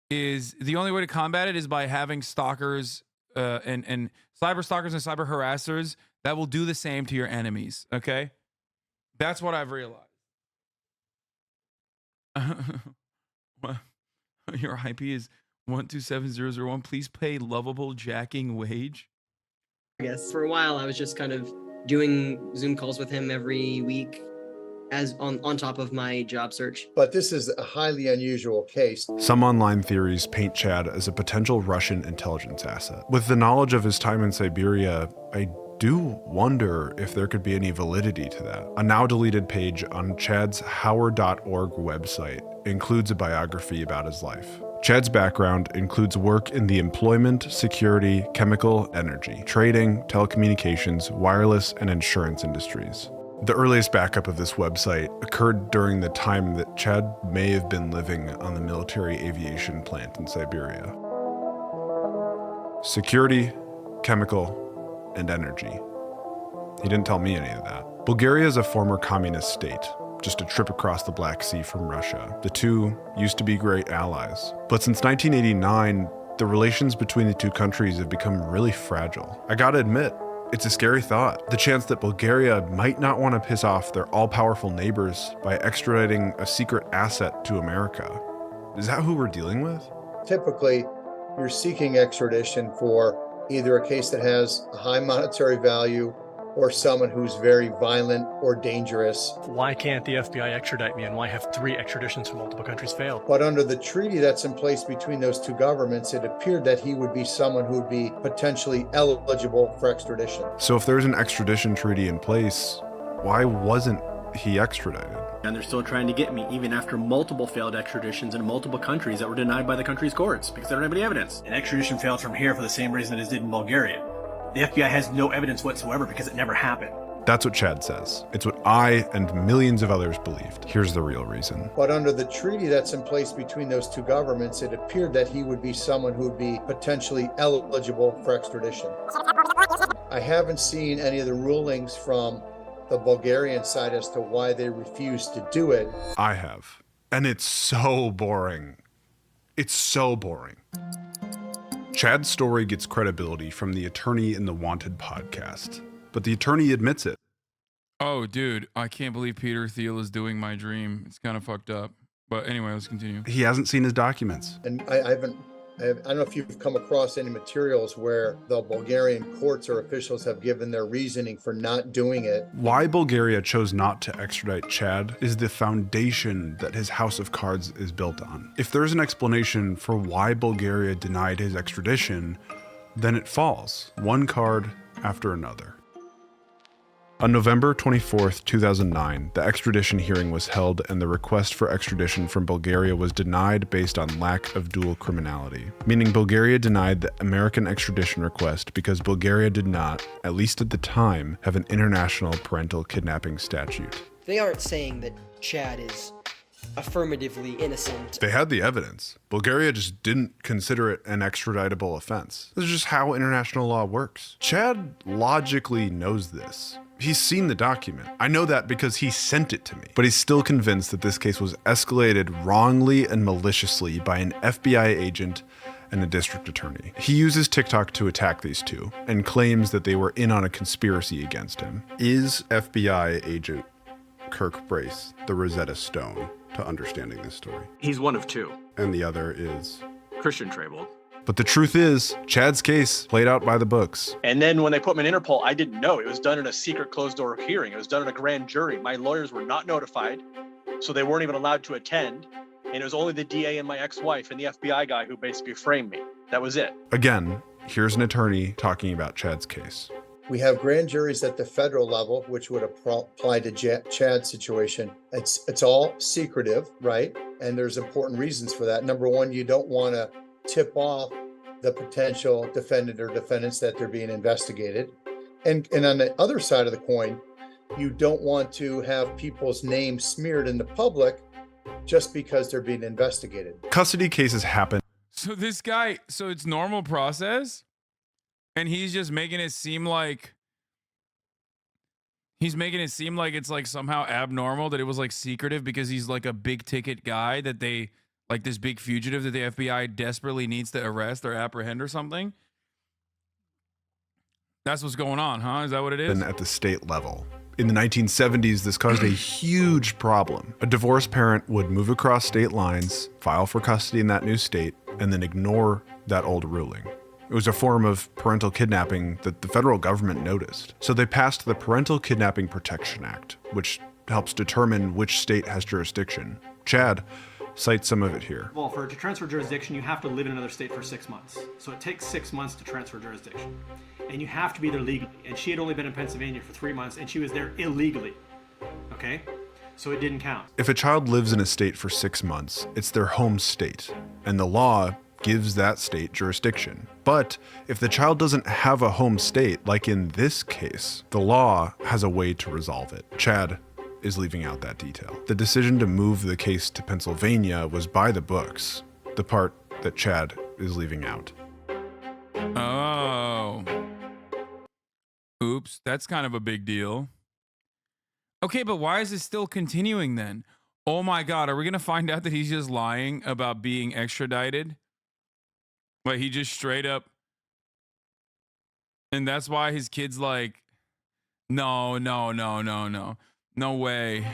Speaker 1: is the only way to combat it is by having stalkers and cyber stalkers and cyber harassers that will do the same to your enemies. Okay, That's what I've realized. Well, your IP is 127001. Please pay lovable jacking wage.
Speaker 13: I guess for a while I was just kind of doing Zoom calls with him every week as on top of my job search.
Speaker 10: But this is a highly unusual case.
Speaker 3: Some online theories paint Chad as a potential Russian intelligence asset. With the knowledge of his time in Siberia, I do wonder if there could be any validity to that. A now deleted page on Chad's Howard.org website includes a biography about his life. Chad's background includes work in the employment, security, chemical, energy, trading, telecommunications, wireless, and insurance industries. The earliest backup of this website occurred during the time that Chad may have been living on the military aviation plant in Siberia. Security, chemical, and energy. He didn't tell me any of that. Bulgaria is a former communist state, just a trip across the Black Sea from Russia. The two used to be great allies. But since 1989, the relations between the two countries have become really fragile. I gotta admit, it's a scary thought. The chance that Bulgaria might not want to piss off their all-powerful neighbors by extraditing a secret asset to America. Is that who we're dealing with?
Speaker 10: Typically, you're seeking extradition for either a case that has a high monetary value or someone who's very violent or dangerous.
Speaker 2: Why can't the FBI extradite me, and why have 3 extraditions from multiple countries failed?
Speaker 10: But under the treaty that's in place between those two governments, it appeared that he would be someone who would be potentially eligible for extradition.
Speaker 3: So if there's an extradition treaty in place, why wasn't he extradited?
Speaker 2: And they're still trying to get me, even after multiple failed extraditions in multiple countries that were denied by the country's courts because they don't have any evidence. An extradition failed from here for the same reason it did in Bulgaria. The FBI has no evidence whatsoever because it never happened.
Speaker 3: That's what Chad says. It's what I and millions of others believed. Here's the real reason.
Speaker 10: But under the treaty that's in place between those two governments, it appeared that he would be someone who would be potentially eligible for extradition. I haven't seen any of the rulings from the Bulgarian side as to why they refused to do it.
Speaker 3: I have. And it's so boring. It's so boring. Chad's story gets credibility from the attorney in the Wanted podcast, but the attorney admits it.
Speaker 1: Oh, dude, I can't believe Peter Thiel is doing my dream. It's kind of fucked up. But anyway, let's continue.
Speaker 3: He hasn't seen his documents.
Speaker 10: And I don't know if you've come across any materials where the Bulgarian courts or officials have given their reasoning for not doing it.
Speaker 3: Why Bulgaria chose not to extradite Chad is the foundation that his house of cards is built on. If there's an explanation for why Bulgaria denied his extradition, then it falls, one card after another. On November 24th, 2009, the extradition hearing was held and the request for extradition from Bulgaria was denied based on lack of dual criminality, meaning Bulgaria denied the American extradition request because Bulgaria did not, at least at the time, have an international parental kidnapping statute.
Speaker 11: They aren't saying that Chad is affirmatively innocent.
Speaker 3: They had the evidence. Bulgaria just didn't consider it an extraditable offense. This is just how international law works. Chad logically knows this. He's seen the document. I know that because he sent it to me. But he's still convinced that this case was escalated wrongly and maliciously by an FBI agent and a district attorney. He uses TikTok to attack these two and claims that they were in on a conspiracy against him. Is FBI agent Kirk Brace the Rosetta Stone to understanding this story?
Speaker 2: He's one of 2.
Speaker 3: And the other is
Speaker 2: Christian Trable.
Speaker 3: But the truth is, Chad's case played out by the books.
Speaker 2: And then when they put me in Interpol, I didn't know. It was done in a secret closed-door hearing. It was done in a grand jury. My lawyers were not notified, so they weren't even allowed to attend. And it was only the DA and my ex-wife and the FBI guy who basically framed me. That was it.
Speaker 3: Again, here's an attorney talking about Chad's case.
Speaker 10: We have grand juries at the federal level, which would apply to Chad's situation. It's all secretive, right? And there's important reasons for that. Number one, you don't want to tip off the potential defendant or defendants that they're being investigated. And on the other side of the coin, you don't want to have people's names smeared in the public just because they're being investigated.
Speaker 3: Custody cases happen.
Speaker 1: So this guy, so it's normal process, and he's just making it seem like it's like somehow abnormal that it was like secretive because he's like a big ticket guy that they like this big fugitive that the FBI desperately needs to arrest or apprehend or something. That's what's going on, huh? Is that what it is?
Speaker 3: And at the state level. In the 1970s, this caused a huge problem. A divorced parent would move across state lines, file for custody in that new state, and then ignore that old ruling. It was a form of parental kidnapping that the federal government noticed. So they passed the Parental Kidnapping Protection Act, which helps determine which state has jurisdiction. Chad cites some of it here.
Speaker 4: Well, to transfer jurisdiction, you have to live in another state for 6 months. So it takes 6 months to transfer jurisdiction. And you have to be there legally. And she had only been in Pennsylvania for 3 months, and she was there illegally. Okay? So it didn't count.
Speaker 3: If a child lives in a state for 6 months, it's their home state, and the law gives that state jurisdiction. But if the child doesn't have a home state, like in this case, the law has a way to resolve it. Chad is leaving out that detail. The decision to move the case to Pennsylvania was by the books, the part that Chad is leaving out.
Speaker 1: Oh. Oops, that's kind of a big deal. Okay, but why is this still continuing then? Oh my God, are we gonna find out that he's just lying about being extradited? Like he just straight up, and that's why his kid's like, no way.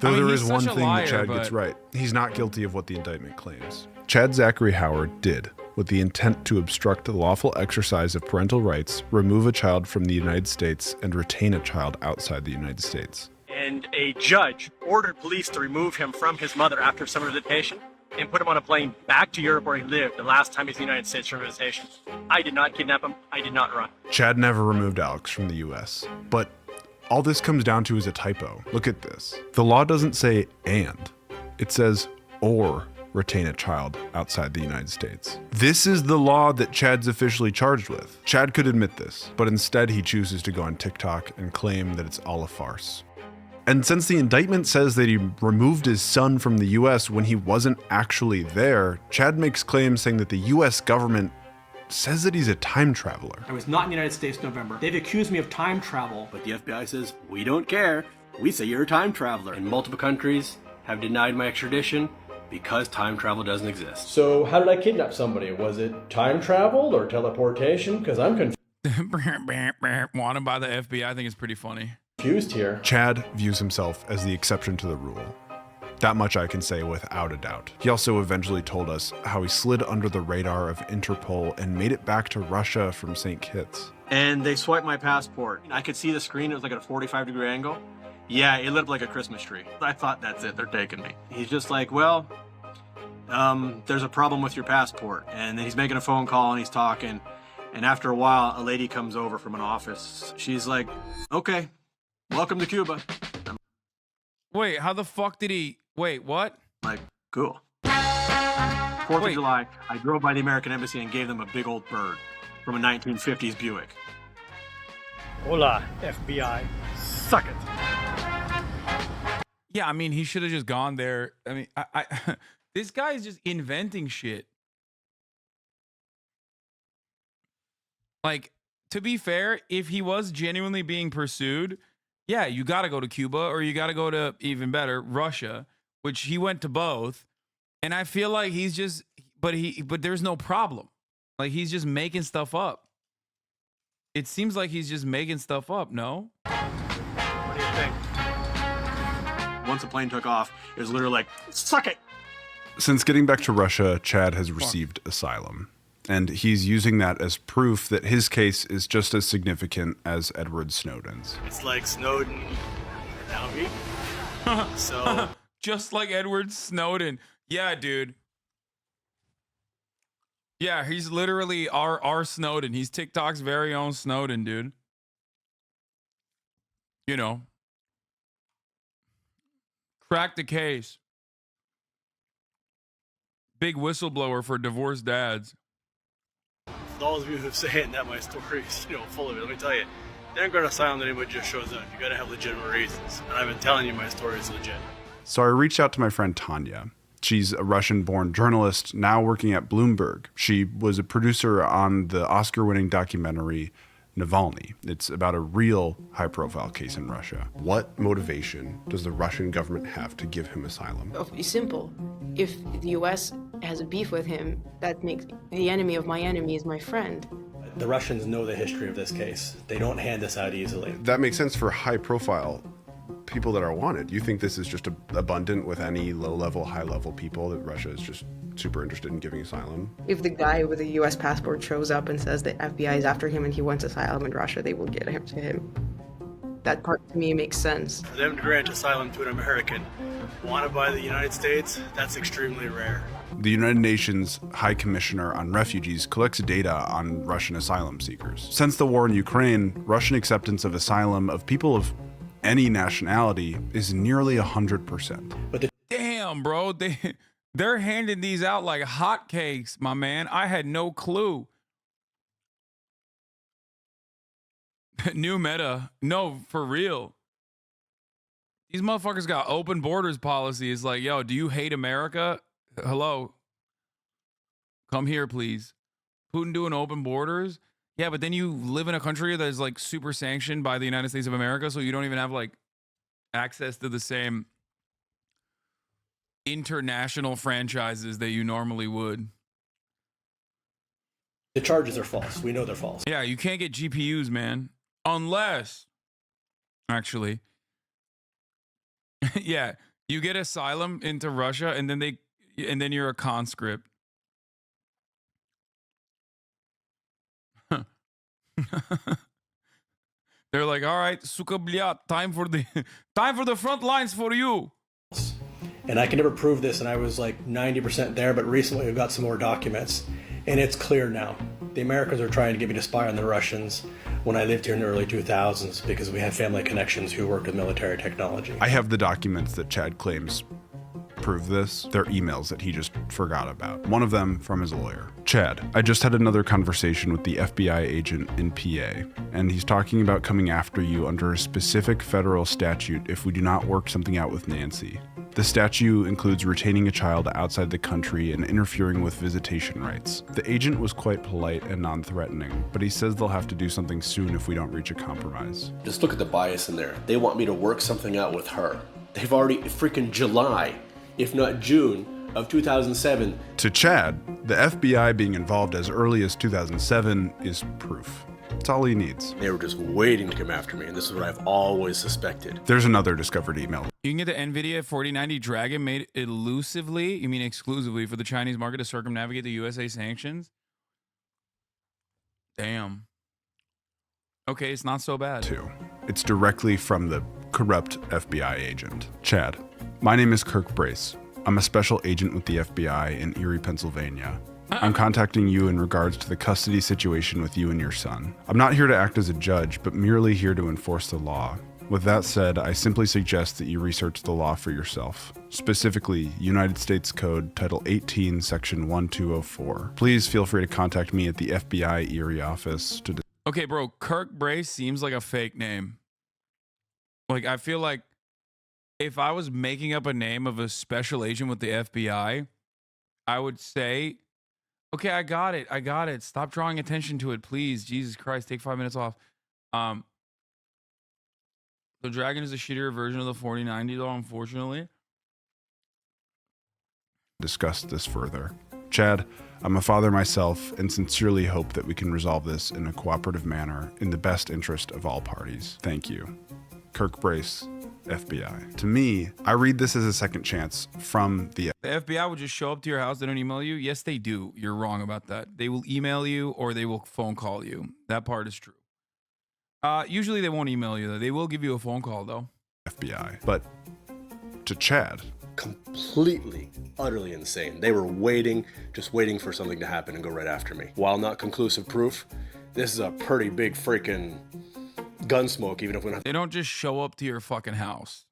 Speaker 3: Though there is one thing that Chad gets right. He's not guilty of what the indictment claims. Chad Zachary Howard did, with the intent to obstruct the lawful exercise of parental rights, remove a child from the United States, and retain a child outside the United States.
Speaker 2: And a judge ordered police to remove him from his mother after summer visitation and put him on a plane back to Europe where he lived the last time he's in the United States for visitation. I did not kidnap him. I did not run.
Speaker 3: Chad never removed Alex from the US, but all this comes down to is a typo. Look at this. The law doesn't say and, it says or retain a child outside the United States. This is the law that Chad's officially charged with. Chad could admit this, but instead he chooses to go on TikTok and claim that it's all a farce. And since the indictment says that he removed his son from the US when he wasn't actually there, Chad makes claims saying that the US government says that he's a time traveler.
Speaker 4: I was not in the United States in November. They've accused me of time travel.
Speaker 2: But the FBI says, we don't care. We say you're a time traveler. And multiple countries have denied my extradition because time travel doesn't exist. So how did I kidnap somebody? Was it time travel or teleportation? Because I'm confused
Speaker 1: Wanted by the FBI. I think it's pretty funny.
Speaker 2: Here.
Speaker 3: Chad views himself as the exception to the rule. That much I can say without a doubt. He also eventually told us how he slid under the radar of Interpol and made it back to Russia from St. Kitts.
Speaker 2: And they swiped my passport. I could see the screen. It was like at a 45-degree angle. Yeah, it lit up like a Christmas tree. I thought, that's it. They're taking me. He's just like, well, there's a problem with your passport. And then he's making a phone call and he's talking. And after a while, a lady comes over from an office. She's like, okay, welcome to Cuba.
Speaker 1: Wait, how the fuck did he... Wait, what?
Speaker 2: Like, cool. 4th of July, I drove by the American Embassy and gave them a big old bird from a 1950s Buick. Hola, FBI. Suck it.
Speaker 1: Yeah, I mean, he should have just gone there. I mean, this guy is just inventing shit. Like, to be fair, if he was genuinely being pursued, yeah, you got to go to Cuba or you got to go to, even better, Russia, which he went to both. And I feel like he's just, but there's no problem. Like, he's just making stuff up. It seems like he's just making stuff up, no?
Speaker 2: What do you think? Once the plane took off, it was literally like, suck it.
Speaker 3: Since getting back to Russia, Chad has received asylum. And he's using that as proof that his case is just as significant as Edward Snowden's.
Speaker 2: It's like Snowden now me. So
Speaker 1: just like Edward Snowden. Yeah, dude. Yeah, he's literally our Snowden. He's TikTok's very own Snowden, dude. You know. Crack the case. Big whistleblower for divorced dads.
Speaker 2: Those of you who are saying that my story is, full of it, let me tell you, they aren't going to asylum that anybody just shows up. You got to have legitimate reasons. And I've been telling you my story is legit.
Speaker 3: So I reached out to my friend Tanya. She's a Russian-born journalist now working at Bloomberg. She was a producer on the Oscar-winning documentary Navalny. It's about a real high-profile case in Russia. What motivation does the Russian government have to give him asylum?
Speaker 16: It's simple. If the U.S. has a beef with him, that makes the enemy of my enemy is my friend.
Speaker 2: The Russians know the history of this case. They don't hand this out easily.
Speaker 3: That makes sense for high profile people that are wanted. You think this is just abundant with any low level, high level people that Russia is just super interested in giving asylum?
Speaker 16: If the guy with a US passport shows up and says the FBI is after him and he wants asylum in Russia, they will get him to him. That part to me makes sense.
Speaker 2: For them to grant asylum to an American wanted by the United States, that's extremely rare.
Speaker 3: The United Nations High Commissioner on Refugees collects data on Russian asylum seekers. Since the war in Ukraine, Russian acceptance of asylum of people of any nationality is nearly 100%.
Speaker 1: Damn, bro. They're handing these out like hotcakes, my man. I had no clue. New meta. No, for real. These motherfuckers got open borders policy. It's like, yo, do you hate America? Hello. Come here, please. Putin doing open borders? Yeah, but then you live in a country that is like super sanctioned by the United States of America, so you don't even have like access to the same international franchises that you normally would.
Speaker 2: The charges are false. We know they're false.
Speaker 1: Yeah, you can't get GPUs, man. Unless, actually, yeah, you get asylum into Russia and then you're a conscript. They're like, all right, suka blia, time for the front lines for you.
Speaker 2: And I can never prove this, and I was like 90% there, but recently we've got some more documents, and it's clear now. The Americans are trying to get me to spy on the Russians when I lived here in the early 2000s because we have family connections who worked with military technology.
Speaker 3: I have the documents that Chad claims prove this. They're emails that he just forgot about. One of them from his lawyer. Chad, I just had another conversation with the FBI agent in PA, and he's talking about coming after you under a specific federal statute if we do not work something out with Nancy. The statute includes retaining a child outside the country and interfering with visitation rights. The agent was quite polite and non-threatening, but he says they'll have to do something soon if we don't reach a compromise.
Speaker 17: Just look at the bias in there. They want me to work something out with her. They've already freaking July, if not June, of 2007.
Speaker 3: To Chad, the FBI being involved as early as 2007 is proof. It's all he needs.
Speaker 17: They were just waiting to come after me, and this is what I've always suspected.
Speaker 3: There's another discovered email.
Speaker 1: You can get the NVIDIA 4090 Dragon made elusively, you mean exclusively, for the Chinese market to circumnavigate the USA sanctions? Damn. Okay, it's not so bad.
Speaker 3: Two. It's directly from the corrupt FBI agent. Chad, my name is Kirk Brace. I'm a special agent with the FBI in Erie, Pennsylvania. I'm contacting you in regards to the custody situation with you and your son. I'm not here to act as a judge, but merely here to enforce the law. With that said, I simply suggest that you research the law for yourself, specifically United States Code Title 18, Section 1204. Please feel free to contact me at the FBI Erie office to...
Speaker 1: Okay, bro, Kirk Brace seems like a fake name. Like, I feel like if I was making up a name of a special agent with the FBI, I would say, okay, I got it. Stop drawing attention to it, please. Jesus Christ, take 5 minutes off. The Dragon is a shittier version of the 4090, though, unfortunately.
Speaker 3: Discuss this further. Chad, I'm a father myself and sincerely hope that we can resolve this in a cooperative manner in the best interest of all parties. Thank you. Kirk Brace, FBI. To me, I read this as a second chance from the
Speaker 1: FBI will just show up to your house. They don't email you. Yes, they do. You're wrong about that. They will email you or they will phone call you. That part is true. Usually they won't email you, though. They will give you a phone call, though.
Speaker 3: FBI. But to Chad,
Speaker 17: completely, utterly insane. They were waiting, just waiting for something to happen and go right after me. While not conclusive proof, this is a pretty big freaking gunsmoke, even if we don't...
Speaker 1: They don't just show up to your fucking house.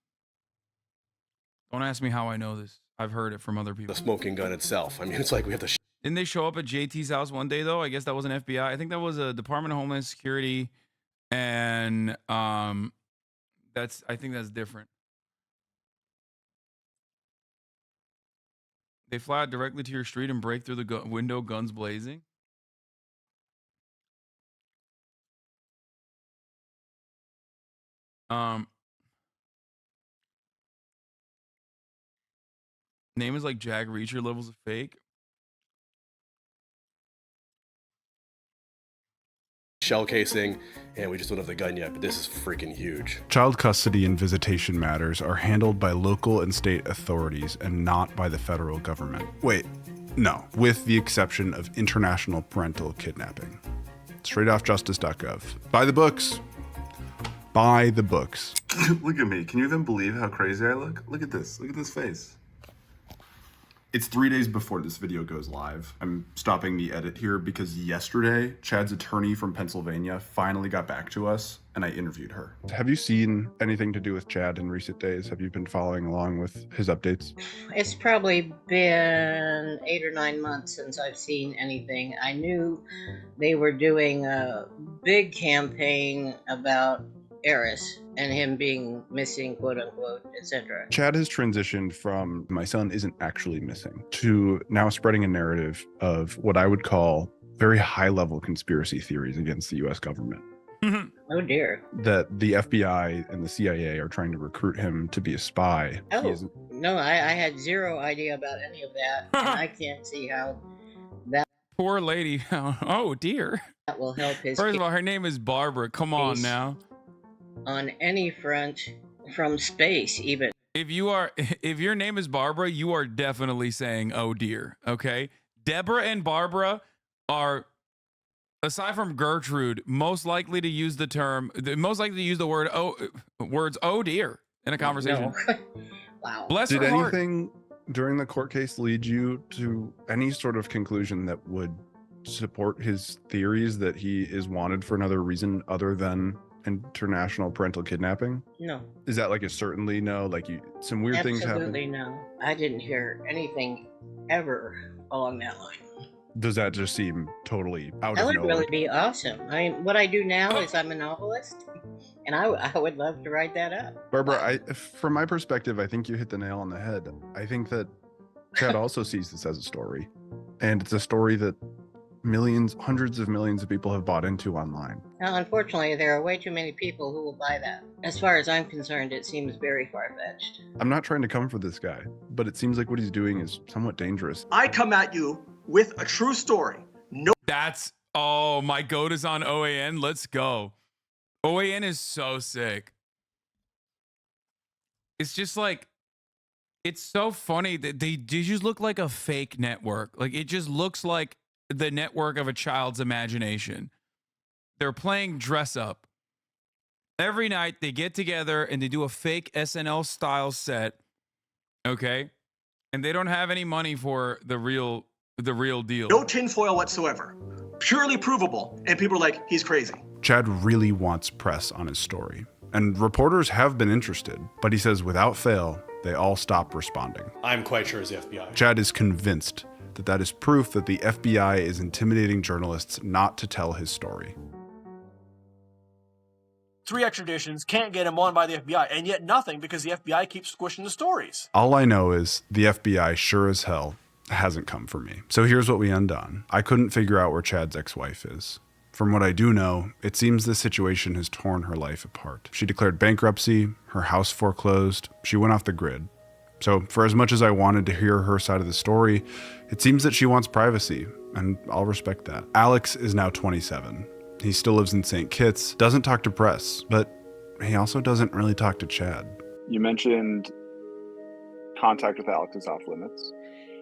Speaker 1: Don't ask me how I know this. I've heard it from other people.
Speaker 17: The smoking gun itself. I mean, it's like we have to...
Speaker 1: Didn't they show up at JT's house one day, though? I guess that wasn't FBI. I think that was a Department of Homeland Security. And I think that's different. They fly out directly to your street and break through the window, guns blazing. Name is like Jag Reacher, levels of fake.
Speaker 17: shell casing, and we just don't have the gun yet, but this is freaking huge.
Speaker 3: Child custody and visitation matters are handled by local and state authorities and not by the federal government. Wait, no, with the exception of international parental kidnapping. Straightoffjustice.gov. Buy the books. Buy the books.
Speaker 18: Look at me. Can you even believe how crazy I look? Look at this. Look at this face. It's 3 days before this video goes live. I'm stopping the edit here because yesterday, Chad's attorney from Pennsylvania finally got back to us and I interviewed her. Have you seen anything to do with Chad in recent days? Have you been following along with his updates?
Speaker 19: It's probably been 8 or 9 months since I've seen anything. I knew they were doing a big campaign about Eris and him being missing, quote unquote, etc.
Speaker 3: Chad has transitioned from "my son isn't actually missing" to now spreading a narrative of what I would call very high-level conspiracy theories against the US government.
Speaker 19: Oh dear.
Speaker 3: That the FBI and the CIA are trying to recruit him to be a spy.
Speaker 19: Oh, no, I had zero idea about any of that. And I can't see how that
Speaker 1: Poor lady. Oh dear.
Speaker 19: will help his
Speaker 1: First of all, her name is Barbara. Come on now.
Speaker 19: on any front from space even.
Speaker 1: If your name is Barbara, you are definitely saying oh dear. Okay. Deborah and Barbara are, aside from Gertrude, most likely to use the words oh dear in a conversation.
Speaker 19: No. Wow.
Speaker 1: Bless
Speaker 3: Did
Speaker 1: her heart.
Speaker 3: anything during the court case lead you to any sort of conclusion that would support his theories that he is wanted for another reason other than international parental kidnapping?
Speaker 19: No.
Speaker 3: Is that like a certainly no? Like some weird things happen?
Speaker 19: Absolutely no. I didn't hear anything ever along that line.
Speaker 3: Does that just seem totally out
Speaker 19: That
Speaker 3: of
Speaker 19: would
Speaker 3: nowhere?
Speaker 19: really be awesome. I mean, what I do now is I'm a novelist, and I would love to write that up.
Speaker 3: Barbara, from my perspective, I think you hit the nail on the head. I think that Chad also sees this as a story, and it's a story that millions, hundreds of millions of people have bought into online.
Speaker 19: Now, unfortunately, there are way too many people who will buy that. As far as I'm concerned, it seems very far-fetched.
Speaker 3: I'm not trying to come for this guy, but it seems like what he's doing is somewhat dangerous.
Speaker 20: I come at you with a true story. No.
Speaker 1: That's, oh, my goat is on OAN. Let's go. OAN is so sick. It's just like, it's so funny that they just look like a fake network. Like, it just looks like the network of a child's imagination. They're playing dress up. Every night they get together and they do a fake SNL style set. Okay. And they don't have any money for the real deal.
Speaker 20: No tinfoil whatsoever. Purely provable. And people are like, he's crazy.
Speaker 3: Chad really wants press on his story, and reporters have been interested, but he says without fail, they all stop responding.
Speaker 17: I'm quite sure it's the FBI.
Speaker 3: Chad is convinced that that is proof that the FBI is intimidating journalists not to tell his story.
Speaker 20: 3 extraditions, can't get him on by the FBI, and yet nothing because the FBI keeps squishing the stories.
Speaker 3: All I know is the FBI sure as hell hasn't come for me. So here's what we undone. I couldn't figure out where Chad's ex-wife is. From what I do know, it seems this situation has torn her life apart. She declared bankruptcy, her house foreclosed, she went off the grid. So for as much as I wanted to hear her side of the story, it seems that she wants privacy, and I'll respect that. Alex is now 27. He still lives in St. Kitts, doesn't talk to press, but he also doesn't really talk to Chad.
Speaker 21: You mentioned contact with Alex is off limits.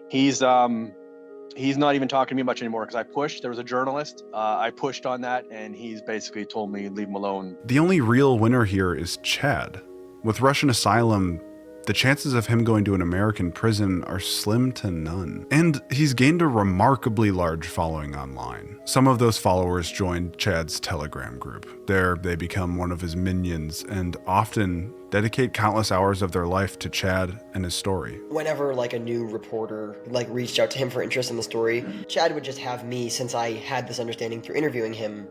Speaker 2: He's not even talking to me much anymore because I pushed. There was a journalist. I pushed on that, and he's basically told me leave him alone.
Speaker 3: The only real winner here is Chad. With Russian asylum, the chances of him going to an American prison are slim to none. And he's gained a remarkably large following online. Some of those followers joined Chad's Telegram group. There, they become one of his minions and often dedicate countless hours of their life to Chad and his story.
Speaker 11: Whenever like a new reporter reached out to him for interest in the story, Chad would just have me, since I had this understanding through interviewing him,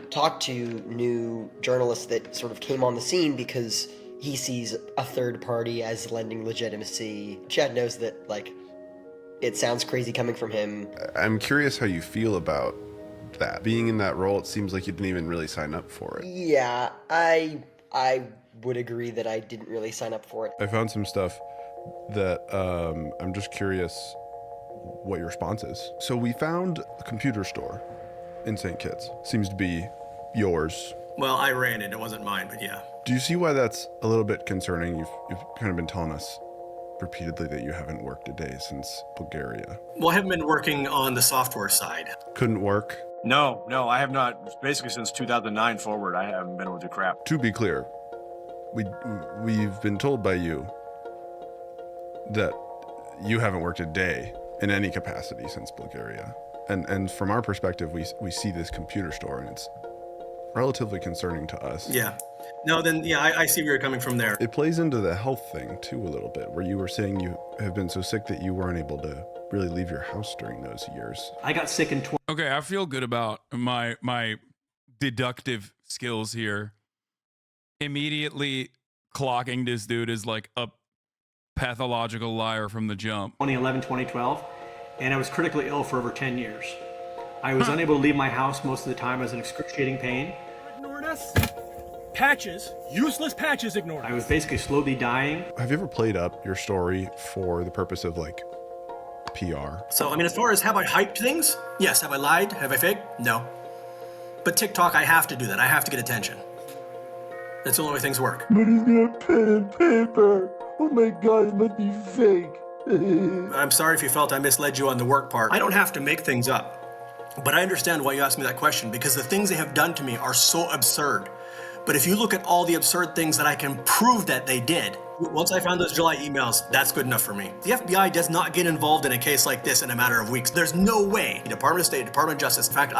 Speaker 11: talk to new journalists that sort of came on the scene because he sees a third party as lending legitimacy. Chad knows that, it sounds crazy coming from him.
Speaker 3: I'm curious how you feel about that. Being in that role, it seems like you didn't even really sign up for it.
Speaker 11: Yeah, I would agree that I didn't really sign up for it.
Speaker 3: I found some stuff that I'm just curious what your response is. So we found a computer store in St. Kitts. Seems to be yours.
Speaker 2: Well, I ran it. It wasn't mine, but yeah.
Speaker 3: Do you see why that's a little bit concerning? You've kind of been telling us repeatedly that you haven't worked a day since Bulgaria.
Speaker 2: Well, I haven't been working on the software side.
Speaker 3: Couldn't work?
Speaker 20: No, I have not. Basically, since 2009 forward, I haven't been able to do crap.
Speaker 3: To be clear, we've been told by you that you haven't worked a day in any capacity since Bulgaria. And from our perspective, we see this computer store, and it's relatively concerning to us.
Speaker 2: Yeah. No, then, yeah, I see where you're coming from there.
Speaker 3: It plays into the health thing, too, a little bit, where you were saying you have been so sick that you weren't able to really leave your house during those years.
Speaker 4: I got sick in
Speaker 1: Okay, I feel good about my deductive skills here. Immediately clocking this dude as like a pathological liar from the jump.
Speaker 4: 2011, 2012, and I was critically ill for over 10 years. I was unable to leave my house most of the time. I was in excruciating pain.
Speaker 20: Ignored us? Patches, useless patches ignored.
Speaker 4: I was basically slowly dying.
Speaker 3: Have you ever played up your story for the purpose of like PR?
Speaker 2: So, I mean, as far as have I hyped things? Yes. Have I lied? Have I faked? No. But TikTok, I have to do that. I have to get attention. That's the only way things work.
Speaker 15: But he's got pen and paper. Oh my god, it must be fake.
Speaker 2: I'm sorry if you felt I misled you on the work part. I don't have to make things up. But I understand why you asked me that question, because the things they have done to me are so absurd. But if you look at all the absurd things that I can prove that they did, once I found those July emails, that's good enough for me. The FBI does not get involved in a case like this in a matter of weeks. There's no way. Department of State, Department of Justice. In fact,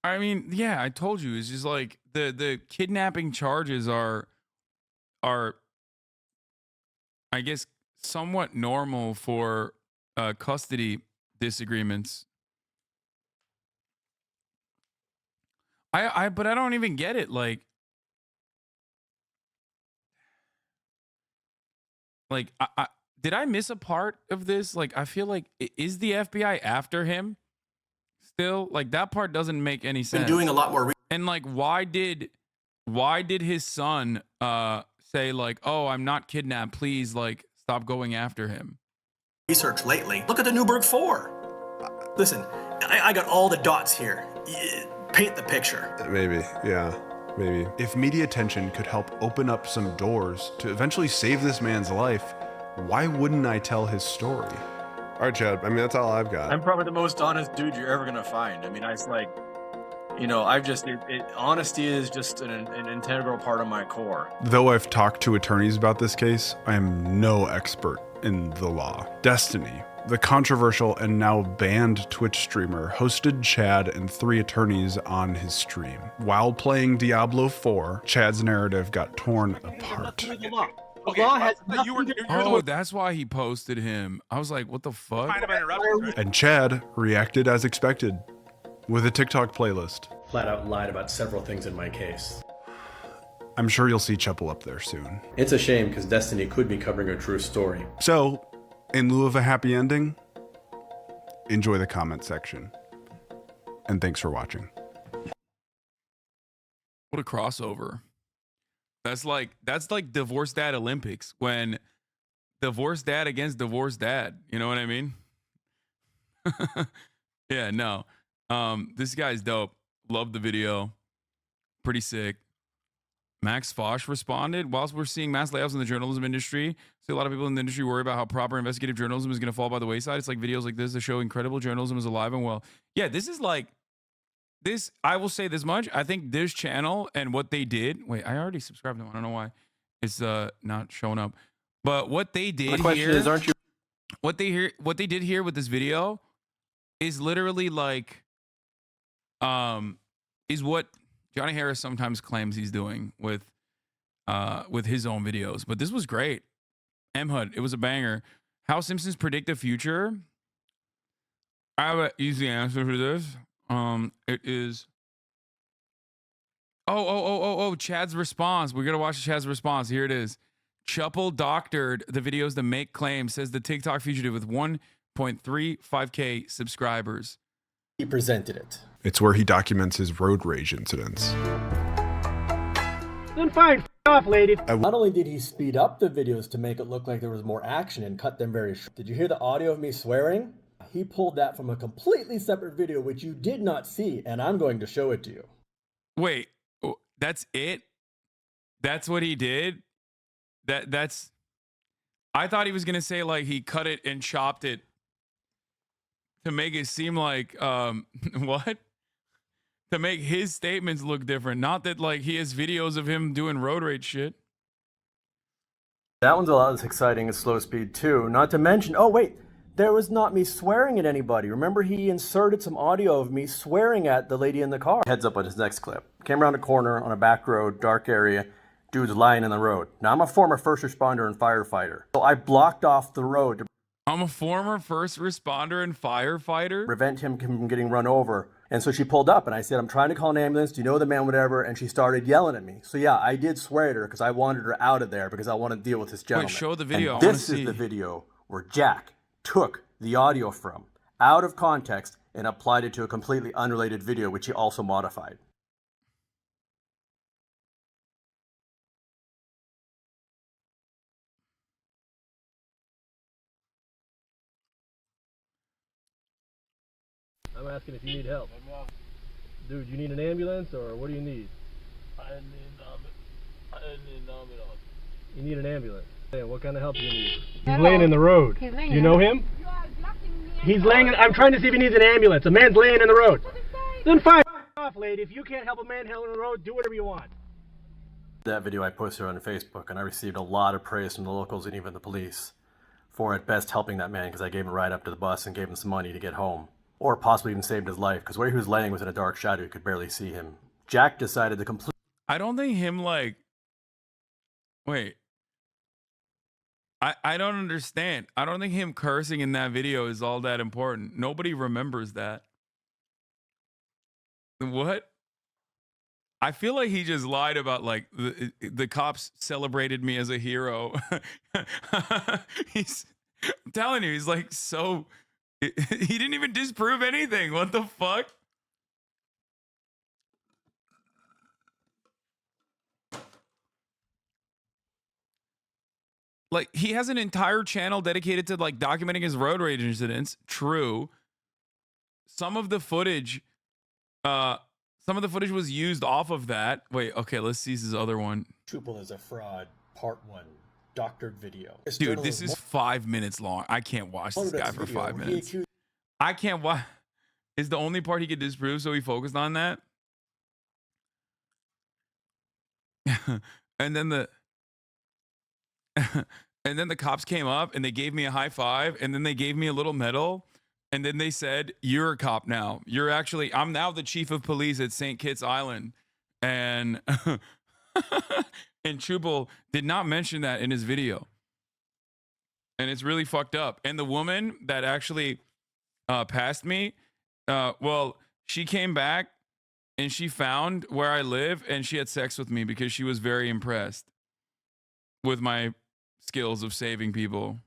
Speaker 1: I mean, yeah, I told you, it's just like the kidnapping charges are I guess somewhat normal for custody disagreements. But I don't even get it. Like did I miss a part of this? Like, I feel like, is the FBI after him still? Like, that part doesn't make any sense.
Speaker 2: Been doing a lot more.
Speaker 1: And like, why did his son say like, oh, I'm not kidnapped, please, like, stop going after him?
Speaker 2: Research lately. Look at the Newburgh 4. Listen, I got all the dots here. Paint the picture.
Speaker 3: Maybe, yeah. Maybe. If media attention could help open up some doors to eventually save this man's life, why wouldn't I tell his story? All right, Chad, I mean, that's all I've got.
Speaker 20: I'm probably the most honest dude you're ever gonna find. I mean, I was like, you know, honesty is just an integral part of my core.
Speaker 3: Though I've talked to attorneys about this case, I am no expert in the law. Destiny, the controversial and now banned Twitch streamer, hosted Chad and 3 attorneys on his stream. While playing Diablo 4, Chad's narrative got torn apart.
Speaker 1: Oh, that's why he posted him. I was like, what the fuck?
Speaker 3: And Chad reacted as expected with a TikTok playlist.
Speaker 2: Flat out lied about several things in my case.
Speaker 3: I'm sure you'll see CHUPPL up there soon.
Speaker 2: It's a shame because Destiny could be covering a true story.
Speaker 3: So, in lieu of a happy ending, enjoy the comment section. And thanks for watching.
Speaker 1: What a crossover. That's like divorced dad Olympics, when divorced dad against divorced dad. You know what I mean? Yeah, no. This guy's dope. Love the video. Pretty sick. Max Fosh responded, whilst we're seeing mass layoffs in the journalism industry, so a lot of people in the industry worry about how proper investigative journalism is going to fall by the wayside. It's like videos like this that show incredible journalism is alive and well. Yeah, this is like, this, I will say this much. I think this channel and what they did, wait, I already subscribed to them. I don't know why it's not showing up. But what they did
Speaker 2: My question
Speaker 1: here,
Speaker 2: is, aren't you?
Speaker 1: what they did here with this video is literally like, is what Johnny Harris sometimes claims he's doing with his own videos. But this was great. M-HUD, it was a banger. How Simpsons predict the future? I have an easy answer for this. It is. Oh, Chad's response. We're gonna watch Chad's response. Here it is. CHUPPL doctored the videos to make claims, says the TikTok fugitive with 1.35K subscribers.
Speaker 2: He presented it.
Speaker 3: It's where he documents his road rage incidents.
Speaker 20: Then fine, off, lady.
Speaker 2: Not only did he speed up the videos to make it look like there was more action and cut them very short. Did you hear the audio of me swearing? He pulled that from a completely separate video, which you did not see, and I'm going to show it to you.
Speaker 1: Wait, That's it. That's what he did. That's. I thought he was gonna say like he cut it and chopped it to make it seem like what? To make his statements look different. Not that like he has videos of him doing road rage shit.
Speaker 2: That one's a lot less exciting as Slow Speed 2. Not to mention, oh wait, there was not me swearing at anybody. Remember, he inserted some audio of me swearing at the lady in the car. Heads up on his next clip. Came around a corner on a back road, dark area. Dude's lying in the road. Now, I'm a former first responder and firefighter. So I blocked off the road to
Speaker 1: I'm a former first responder and firefighter.
Speaker 2: prevent him from getting run over. And so she pulled up and I said, I'm trying to call an ambulance. Do you know the man, whatever? And she started yelling at me. So yeah, I did swear at her because I wanted her out of there because I want to deal with this gentleman.
Speaker 1: Wait, show the video.
Speaker 2: And
Speaker 1: I wanna
Speaker 2: this is
Speaker 1: see.
Speaker 2: the video where Jack took the audio from out of context and applied it to a completely unrelated video, which he also modified.
Speaker 5: I'm asking if you need help. Dude, you need an ambulance or what do you need?
Speaker 22: I need an ambulance.
Speaker 5: You need an ambulance. Hey, what kind of help do you need? He's
Speaker 22: Hello.
Speaker 5: laying in the road.
Speaker 22: He's laying
Speaker 5: Do you
Speaker 22: in
Speaker 5: know
Speaker 22: the-
Speaker 5: him? He's laying in, I'm trying to see if he needs an ambulance. A man's laying in the road. Then fire off, lady. If you can't help a man held in the road, do whatever you want.
Speaker 2: That video I posted on Facebook, and I received a lot of praise from the locals and even the police for at best helping that man because I gave him a ride up to the bus and gave him some money to get home. Or possibly even saved his life because where he was laying was in a dark shadow. You could barely see him. Jack decided to complete.
Speaker 1: I don't think him like. Wait. I don't understand. I don't think him cursing in that video is all that important. Nobody remembers that. What? I feel like he just lied about like the cops celebrated me as a hero. I'm telling you, he's like so. He didn't even disprove anything. What the fuck? Like he has an entire channel dedicated to like documenting his road rage incidents. True. Some of the footage was used off of that. Wait, okay, let's see his other one.
Speaker 2: CHUPPL is a fraud, part 1, doctored video.
Speaker 1: Dude, this is 5 minutes long. I can't watch this guy for 5 minutes. I can't watch. Is the only part he could disprove, so he focused on that? And then the cops came up and they gave me a high five and then they gave me a little medal and then they said, "You're a cop now. I'm now the chief of police at St. Kitts Island." And and CHUPPL did not mention that in his video. And it's really fucked up. And the woman that actually passed me, well, she came back and she found where I live and she had sex with me because she was very impressed with my skills of saving people.